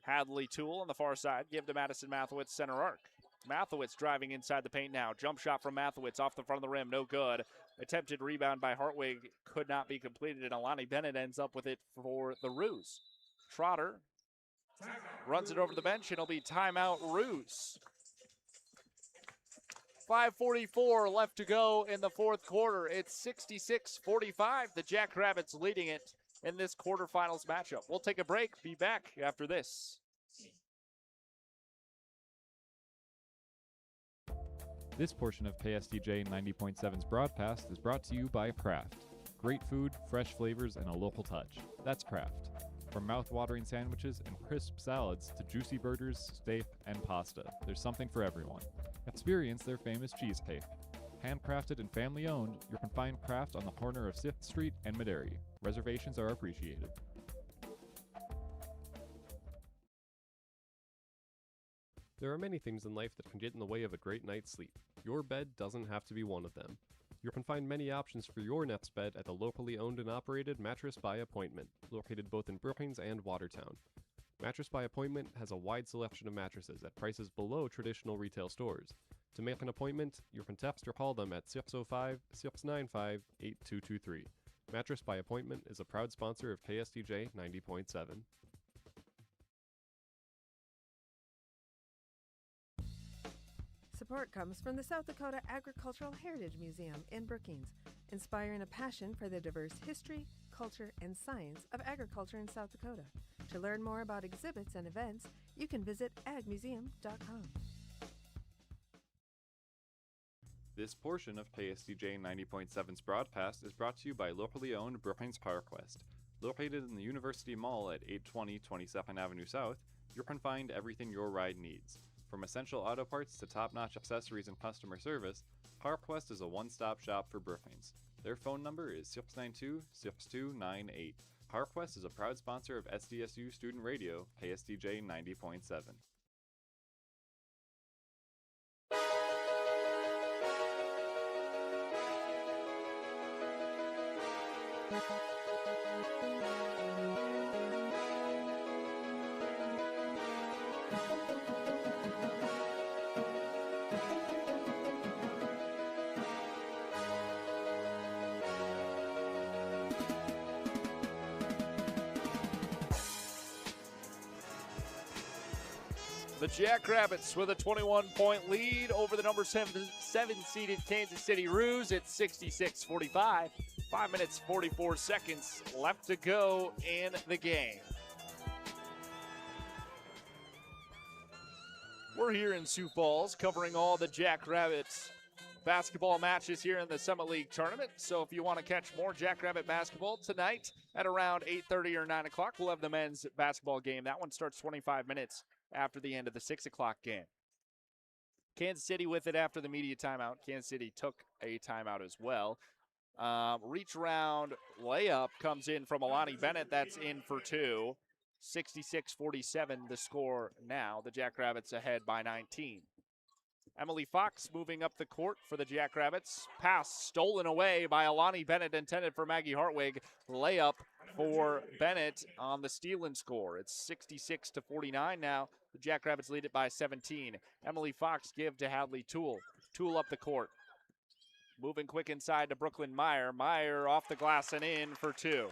Hadley Toole on the far side. Give to Madison Mathewitz, center arc. Mathewitz driving inside the paint now. Jump shot from Mathewitz off the front of the rim, no good. Attempted rebound by Hartwig could not be completed, and Alani Bennett ends up with it for the Roos. Trotter runs it over the bench, and it'll be timeout Roos. 5:44 left to go in the fourth quarter. It's 66-45. The Jackrabbits leading it in this quarterfinals matchup. We'll take a break. Be back after this. This portion of KSDJ 90.7's broadcast is brought to you by Kraft. Great food, fresh flavors, and a local touch. That's Kraft. From mouth-watering sandwiches and crisp salads to juicy burgers, steak, and pasta, there's something for everyone. Experience their famous cheesecake. Handcrafted and family-owned, you can find Kraft on the corner of 6th Street and Maderi. Reservations are appreciated. There are many things in life that can get in the way of a great night's sleep. Your bed doesn't have to be one of them. You can find many options for your nest bed at the locally owned and operated Mattress by Appointment, located both in Brookings and Watertown. Mattress by Appointment has a wide selection of mattresses at prices below traditional retail stores. To make an appointment, you can text or call them at 605-695-8223. Mattress by Appointment is a proud sponsor of KSDJ 90.7. Support comes from the South Dakota Agricultural Heritage Museum in Brookings, inspiring a passion for the diverse history, culture, and science of agriculture in South Dakota. To learn more about exhibits and events, you can visit agmuseum.com. This portion of KSDJ 90.7's broadcast is brought to you by locally owned Brookings PowerQuest. Located in the University Mall at 820 22nd Avenue South, you can find everything your ride needs. From essential auto parts to top-notch accessories and customer service, PowerQuest is a one-stop shop for Brookings. Their phone number is 692-6298. PowerQuest is a proud sponsor of SDSU Student Radio, KSDJ 90.7. The Jackrabbits with a 21-point lead over the number 7-seeded Kansas City Roos at 66-45. 5 minutes, 44 seconds left to go in the game. We're We're here in Sioux Falls covering all the Jackrabbits basketball matches here in the Summit League tournament. So if you want to catch more Jackrabbit basketball tonight at around 8:30 or 9 o'clock, we'll have the men's basketball game. That one starts 25 minutes after the end of the 6 o'clock game. Kansas City with it after the media timeout. Kansas City took a timeout as well. Reach around layup comes in from Alani Bennett. That's in for two. 66-47 the score now. The Jackrabbits ahead by 19. Emily Fox moving up the court for the Jackrabbits. Pass stolen away by Alani Bennett, intended for Maggie Hartwig. Layup for Bennett on the steal and score. It's 66-49 now. The Jackrabbits lead it by 17. Emily Fox give to Hadley Toole. Toole up the court. Moving quick inside to Brooklyn Meyer. Meyer off the glass and in for two.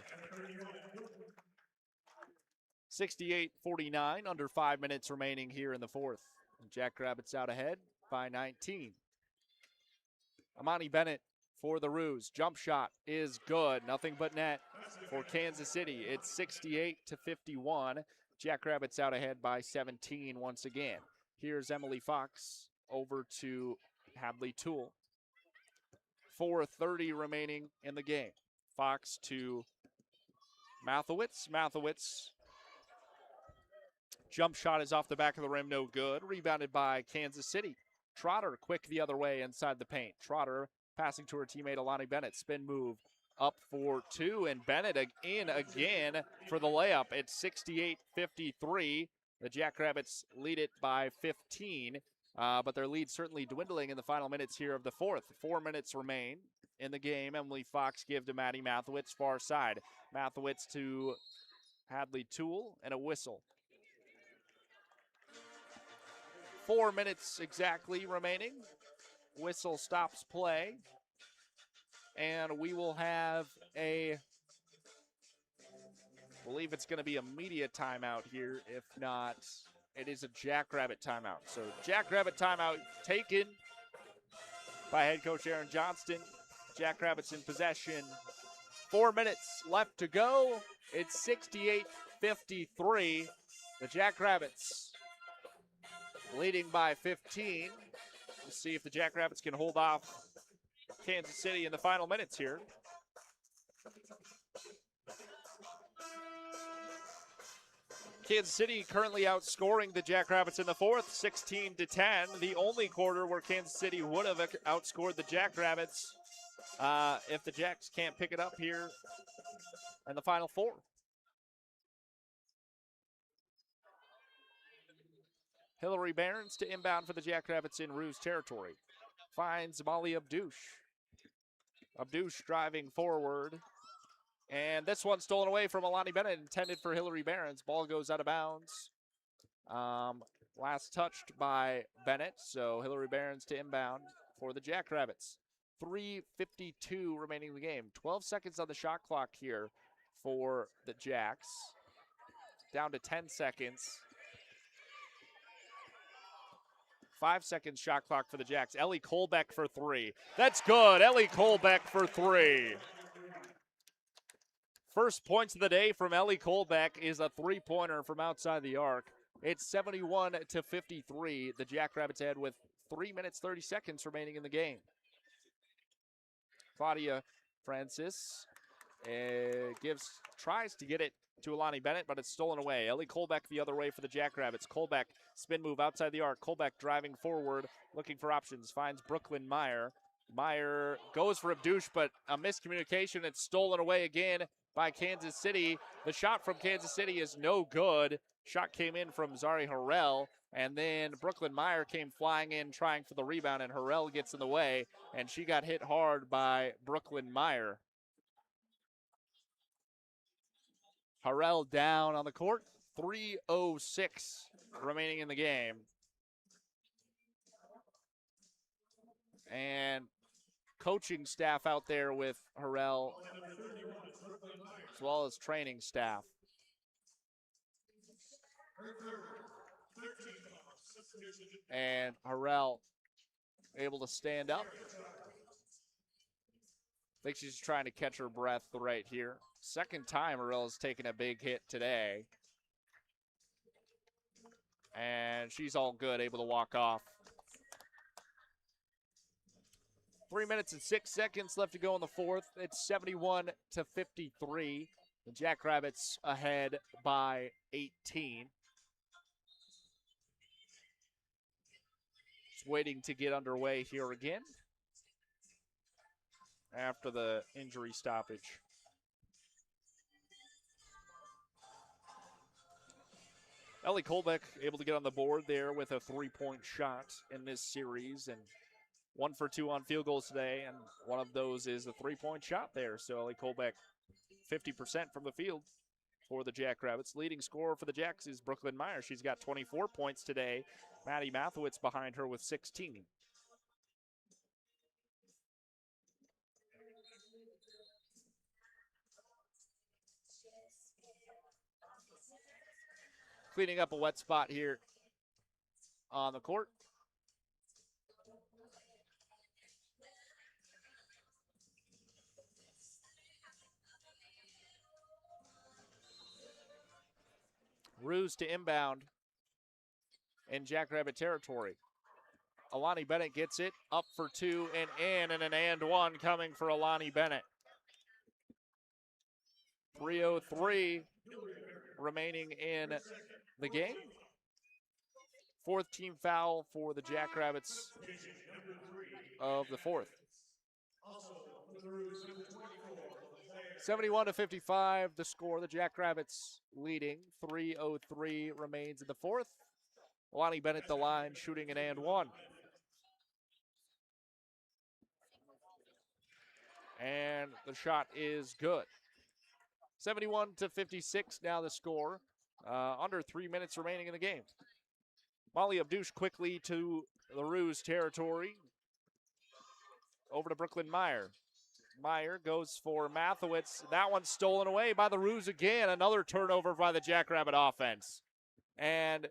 68-49, under 5 minutes remaining here in the fourth. Jackrabbits out ahead by 19. Amani Bennett for the Roos. Jump shot is good. Nothing but net for Kansas City. It's 68-51. Jackrabbits out ahead by 17 once again. Here's Emily Fox over to Hadley Toole. 4:30 remaining in the game. Fox to Mathewitz. Mathewitz. Jump shot is off the back of the rim, no good. Rebounded by Kansas City. Trotter quick the other way inside the paint. Trotter passing to her teammate Alani Bennett. Spin move up for two, and Bennett in again for the layup. It's 68-53. The Jackrabbits lead it by 15, but their lead certainly dwindling in the final minutes here of the fourth. 4 minutes remain in the game. Emily Fox give to Maddie Mathewitz, far side. Mathewitz to Hadley Toole, and a whistle. 4 minutes exactly remaining. Whistle stops play. And we will have I believe it's going to be a media timeout here. If not, it is a Jackrabbit timeout. So Jackrabbit timeout taken by head coach Aaron Johnston. Jackrabbits in possession. 4 minutes left to go. It's 68-53. The Jackrabbits leading by 15. We'll see if the Jackrabbits can hold off Kansas City in the final minutes here. Kansas City currently outscoring the Jackrabbits in the fourth, 16-10. The only quarter where Kansas City would have outscored the Jackrabbits if the Jacks can't pick it up here in the final four. Hillary Barons to inbound for the Jackrabbits in Roos territory. Finds Molly Abdouche. Abdouche driving forward. And this one stolen away from Alani Bennett, intended for Hillary Barons. Ball goes out of bounds. Last touched by Bennett, so Hillary Barons to inbound for the Jackrabbits. 3:52 remaining in the game. 12 seconds on the shot clock here for the Jacks. Down to 10 seconds. 5 seconds shot clock for the Jacks. Ellie Kolbeck for three. That's good. Ellie Kolbeck for three. First points of the day from Ellie Kolbeck is a three-pointer from outside the arc. It's 71-53. The Jackrabbits ahead with 3 minutes, 30 seconds remaining in the game. Claudia Francis tries to get it to Alani Bennett, but it's stolen away. Ellie Kolbeck the other way for the Jackrabbits. Kolbeck, spin move outside the arc. Kolbeck driving forward, looking for options. Finds Brooklyn Meyer. Meyer goes for Abdouche, but a miscommunication. It's stolen away again by Kansas City. The shot from Kansas City is no good. Shot came in from Zari Harrell, and then Brooklyn Meyer came flying in trying for the rebound, and Harrell gets in the way, and she got hit hard by Brooklyn Meyer. Harrell down on the court. 3:06 remaining in the game. And coaching staff out there with Harrell, as well as training staff. And Harrell able to stand up. I think she's trying to catch her breath right here. Second time Harrell has taken a big hit today. And she's all good, able to walk off. 3 minutes and 6 seconds left to go in the fourth. It's 71-53. The Jackrabbits ahead by 18. Just waiting to get underway here again after the injury stoppage. Ellie Kolbeck able to get on the board there with a three-point shot in this series, and 1 for 2 on field goals today, and one of those is a three-point shot there. So Ellie Kolbeck, 50% from the field for the Jackrabbits. Leading scorer for the Jacks is Brooklyn Meyer. She's got 24 points today. Maddie Mathowitz behind her with 16. Cleaning up a wet spot here on the court. Roos to inbound in Jackrabbit territory. Alani Bennett gets it up for 2 and in, and an and 1 coming for Alani Bennett. 3:03 remaining in the game. Fourth team foul for the Jackrabbits of the fourth. 71-55 the score. The Jackrabbits leading. 3:03 remains in the fourth. Alani Bennett the line, shooting an and 1. And the shot is good. 71-56 now the score. Under 3 minutes remaining in the game. Molly Abdouche quickly to the Roos territory. Over to Brooklyn Meyer. Meyer goes for Mathowitz. That one's stolen away by the Roos again. Another turnover by the Jackrabbit offense. And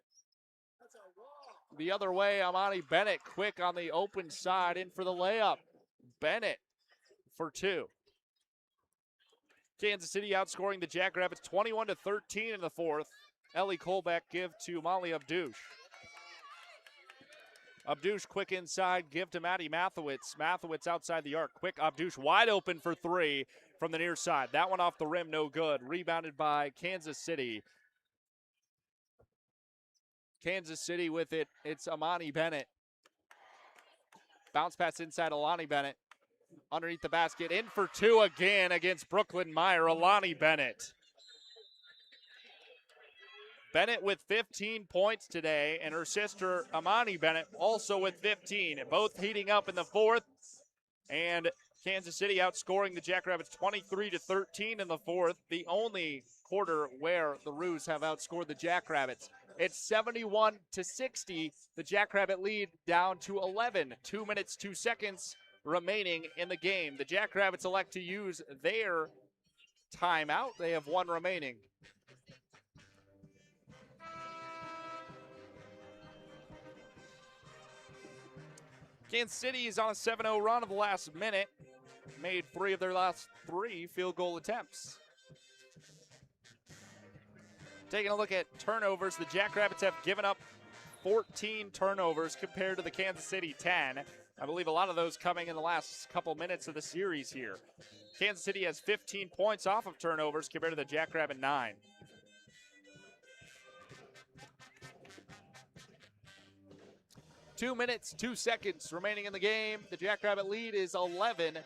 the other way, Amani Bennett quick on the open side, in for the layup. Bennett for 2. Kansas City outscoring the Jackrabbits 21-13 in the fourth. Ellie Kolbeck give to Molly Abdouche. Abdouche quick inside, give to Maddie Mathowitz. Mathowitz outside the arc. Quick, Abdouche wide open for 3 from the near side. That one off the rim, no good. Rebounded by Kansas City. Kansas City with it. It's Amani Bennett. Bounce pass inside Alani Bennett. Underneath the basket, in for 2 again against Brooklyn Meyer. Alani Bennett. Bennett with 15 points today, and her sister Amani Bennett also with 15. Both heating up in the fourth, and Kansas City outscoring the Jackrabbits 23-13 in the fourth. The only quarter where the Roos have outscored the Jackrabbits. It's 71-60. The Jackrabbit lead down to 11. 2 minutes, 2 seconds remaining in the game. The Jackrabbits elect to use their timeout. They have 1 remaining. Kansas City is on a 7-0 run of the last minute. Made 3 of their last 3 field goal attempts. Taking a look at turnovers, the Jackrabbits have given up 14 turnovers compared to the Kansas City 10. I believe a lot of those coming in the last couple minutes of the series here. Kansas City has 15 points off of turnovers compared to the Jackrabbit 9. Two minutes, 2 seconds remaining in the game. The Jackrabbit lead is 11.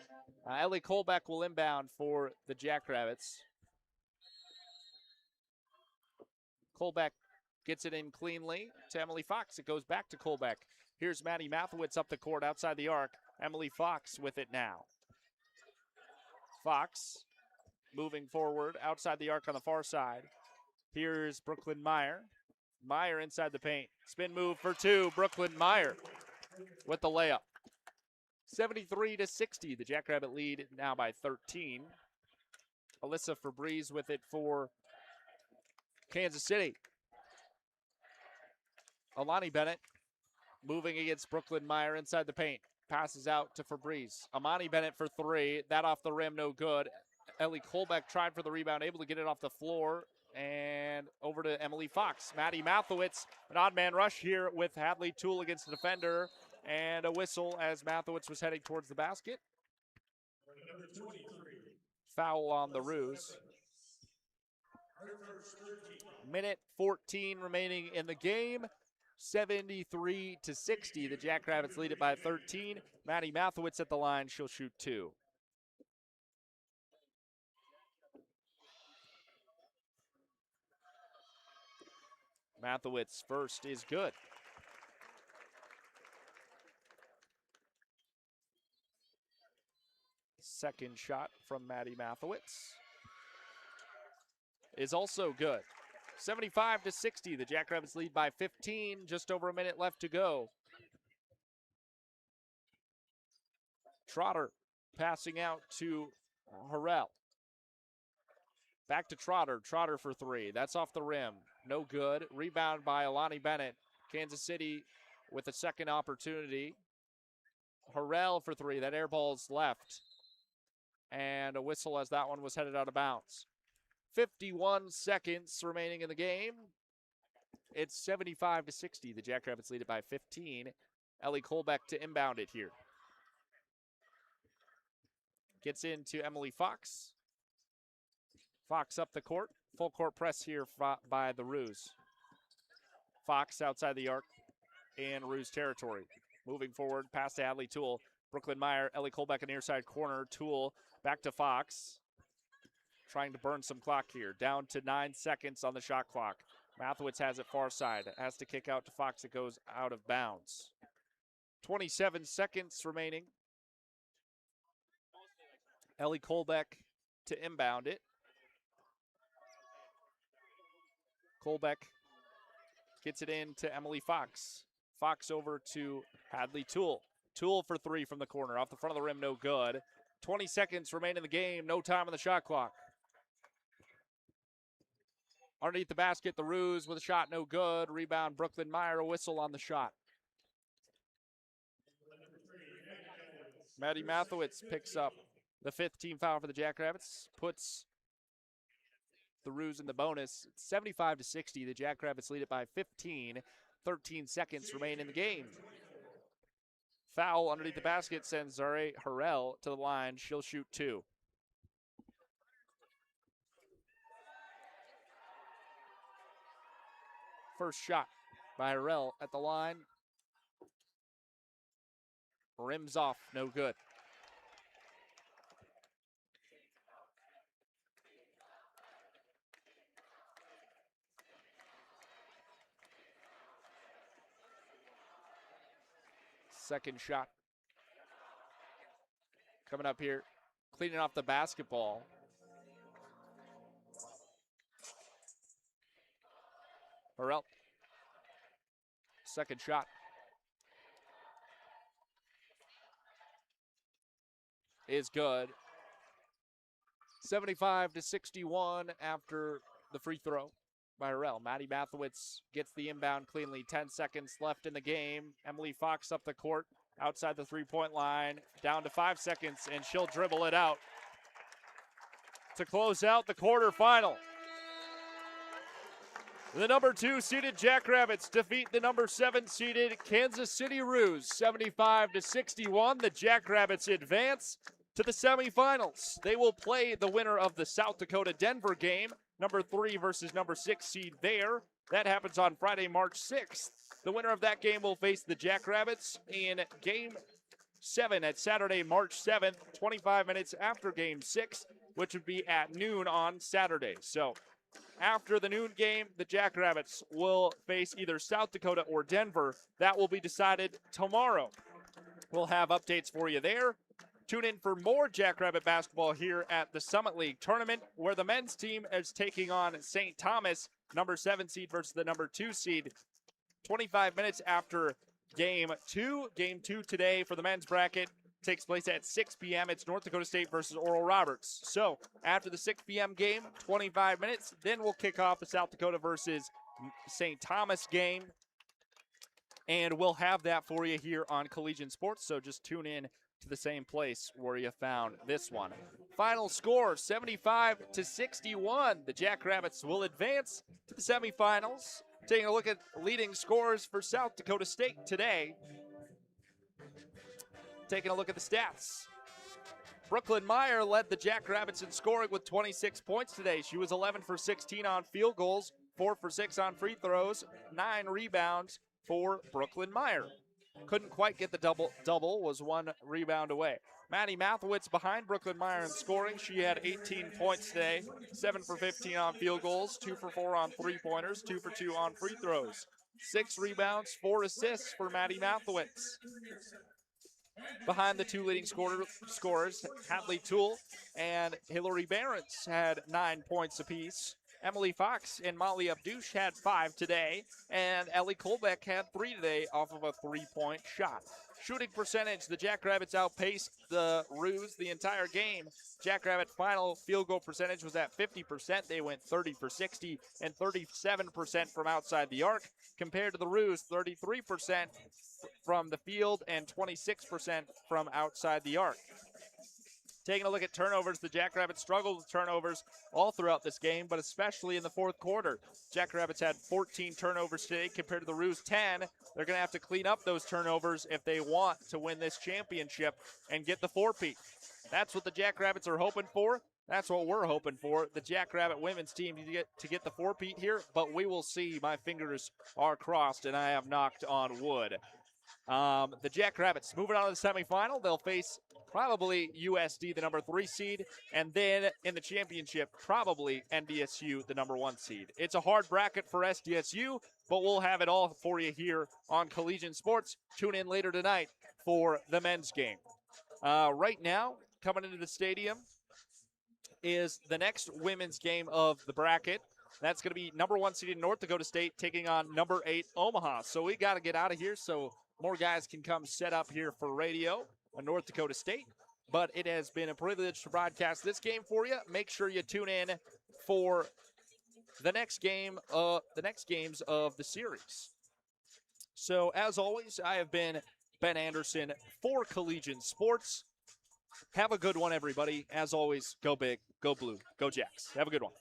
Ellie Kolbeck will inbound for the Jackrabbits. Kolbeck gets it in cleanly to Emily Fox. It goes back to Kolbeck. Here's Maddie Mathowitz up the court outside the arc. Emily Fox with it now. Fox moving forward outside the arc on the far side. Here's Brooklyn Meyer. Meyer inside the paint. Spin move for 2. Brooklyn Meyer with the layup. 73-60. The Jackrabbit lead now by 13. Alyssa Febreze with it for Kansas City. Alani Bennett moving against Brooklyn Meyer inside the paint. Passes out to Febreze. Amani Bennett for 3. That off the rim, no good. Ellie Kolbeck tried for the rebound, able to get it off the floor And over to Emily Fox. Maddie Mathowitz, an odd man rush here with Hadley Toole against the defender. And a whistle as Mathowitz was heading towards the basket. Foul on the Roos. Minute 14 remaining in the game. 73-60. The Jackrabbits lead it by 13. Maddie Mathowitz at the line. She'll shoot 2. Mathowitz first is good. Second shot from Maddie Mathowitz is also good. 75-60. The Jackrabbits lead by 15. Just over a minute left to go. Trotter passing out to Harrell. Back to Trotter. Trotter for 3. That's off the rim. No good. Rebound by Alani Bennett. Kansas City with a second opportunity. Harrell for 3. That air ball's left. And a whistle as that one was headed out of bounds. 51 seconds remaining in the game. It's 75-60. The Jackrabbits lead it by 15. Ellie Colbeck to inbound it here. Gets into Emily Fox. Fox up the court. Full court press here by the Roos. Fox outside the arc in Roos territory. Moving forward, pass to Hadley Toole. Brooklyn Meyer, Ellie Colbeck in the near side corner. Toole back to Fox. Trying to burn some clock here. Down to 9 seconds on the shot clock. Mathowitz has it far side. Has to kick out to Fox. It goes out of bounds. 27 seconds remaining. Ellie Colbeck to inbound it. Colbeck gets it in to Emily Fox. Fox over to Hadley Toole. Toole for 3 from the corner. Off the front of the rim, no good. 20 seconds remain in the game. No time on the shot clock. Underneath the basket, the Roos with a shot, no good. Rebound, Brooklyn Meyer, a whistle on the shot. Maddie Mathowitz picks up the 5th team foul for the Jackrabbits. Puts the Roos in the bonus. It's 75-60. The Jackrabbits lead it by 15. 13 seconds remain in the game. Foul underneath the basket sends Zare Harrell to the line. She'll shoot 2. First shot by Harrell at the line. Rims off, no good. Second shot coming up here, cleaning off the basketball. Harrell. Second shot. Is good. 75-61 after the free throw by Harrell. Maddie Mathowitz gets the inbound cleanly. 10 seconds left in the game. Emily Fox up the court outside the three-point line. Down to 5 seconds, and she'll dribble it out to close out the quarterfinal. The number 2 seeded Jackrabbits defeat the number 7 seeded Kansas City Roos 75-61. The Jackrabbits advance to the semifinals. They will play the winner of the South Dakota Denver game, number 3 versus number 6 seed there. That happens on Friday, March 6th. The winner of that game will face the Jackrabbits in game 7 at Saturday, March 7th, 25 minutes after game 6, which would be at noon on Saturday. So after the noon game, the Jackrabbits will face either South Dakota or Denver. That will be decided tomorrow. We'll have updates for you there. Tune in for more Jackrabbit basketball here at the Summit League tournament, where the men's team is taking on St. Thomas, number 7 seed versus the number 2 seed. 25 minutes after game 2. Game 2 today for the men's bracket takes place at 6 p.m. It's North Dakota State versus Oral Roberts. So after the 6 p.m. game, 25 minutes, then we'll kick off the South Dakota versus St. Thomas game. And we'll have that for you here on Collegiate Sports. So just tune in to the same place where you found this one. Final score, 75-61. The Jackrabbits will advance to the semifinals. Taking a look at leading scores for South Dakota State today. Taking a look at the stats. Brooklyn Meyer led the Jackrabbits in scoring with 26 points today. She was 11 for 16 on field goals, 4 for 6 on free throws, 9 rebounds for Brooklyn Meyer. Couldn't quite get the double, was 1 rebound away. Maddie Mathowitz behind Brooklyn Meyer in scoring. She had 18 points today, 7 for 15 on field goals, 2 for 4 on three-pointers, 2 for 2 on free throws. 6 rebounds, 4 assists for Maddie Mathowitz. Behind the two leading scorers, Hadley Toole and Hillary Behrens had 9 points apiece. Emily Fox and Molly Abdouche had 5 today, and Ellie Colbeck had 3 today off of a 3-point shot. Shooting percentage, the Jackrabbits outpaced the Roos the entire game. Jackrabbit final field goal percentage was at 50%. They went 30 for 60 and 37% from outside the arc, compared to the Roos, 33% from the field and 26% from outside the arc. Taking a look at turnovers, the Jackrabbits struggled with turnovers all throughout this game, but especially in the fourth quarter. Jackrabbits had 14 turnovers today compared to the Roos 10. They're going to have to clean up those turnovers if they want to win this championship and get the four-peat. That's what the Jackrabbits are hoping for. That's what we're hoping for, the Jackrabbit women's team to get the four-peat here, but we will see. My fingers are crossed, and I have knocked on wood. The Jackrabbits moving on to the semifinal. They'll face probably USD, the number 3 seed, and then in the championship, probably NDSU, the number 1 seed. It's a hard bracket for SDSU, but we'll have it all for you here on Collegiate Sports. Tune in later tonight for the men's game. Right now, coming into the stadium is the next women's game of the bracket. That's going to be number 1 seed in North Dakota State taking on number 8 Omaha. So we got to get out of here so more guys can come set up here for radio on North Dakota State. But it has been a privilege to broadcast this game for you. Make sure you tune in for the next games of the series. So as always, I have been Ben Anderson for Collegiate Sports. Have a good one, everybody. As always, go big, go blue, go Jacks. Have a good one.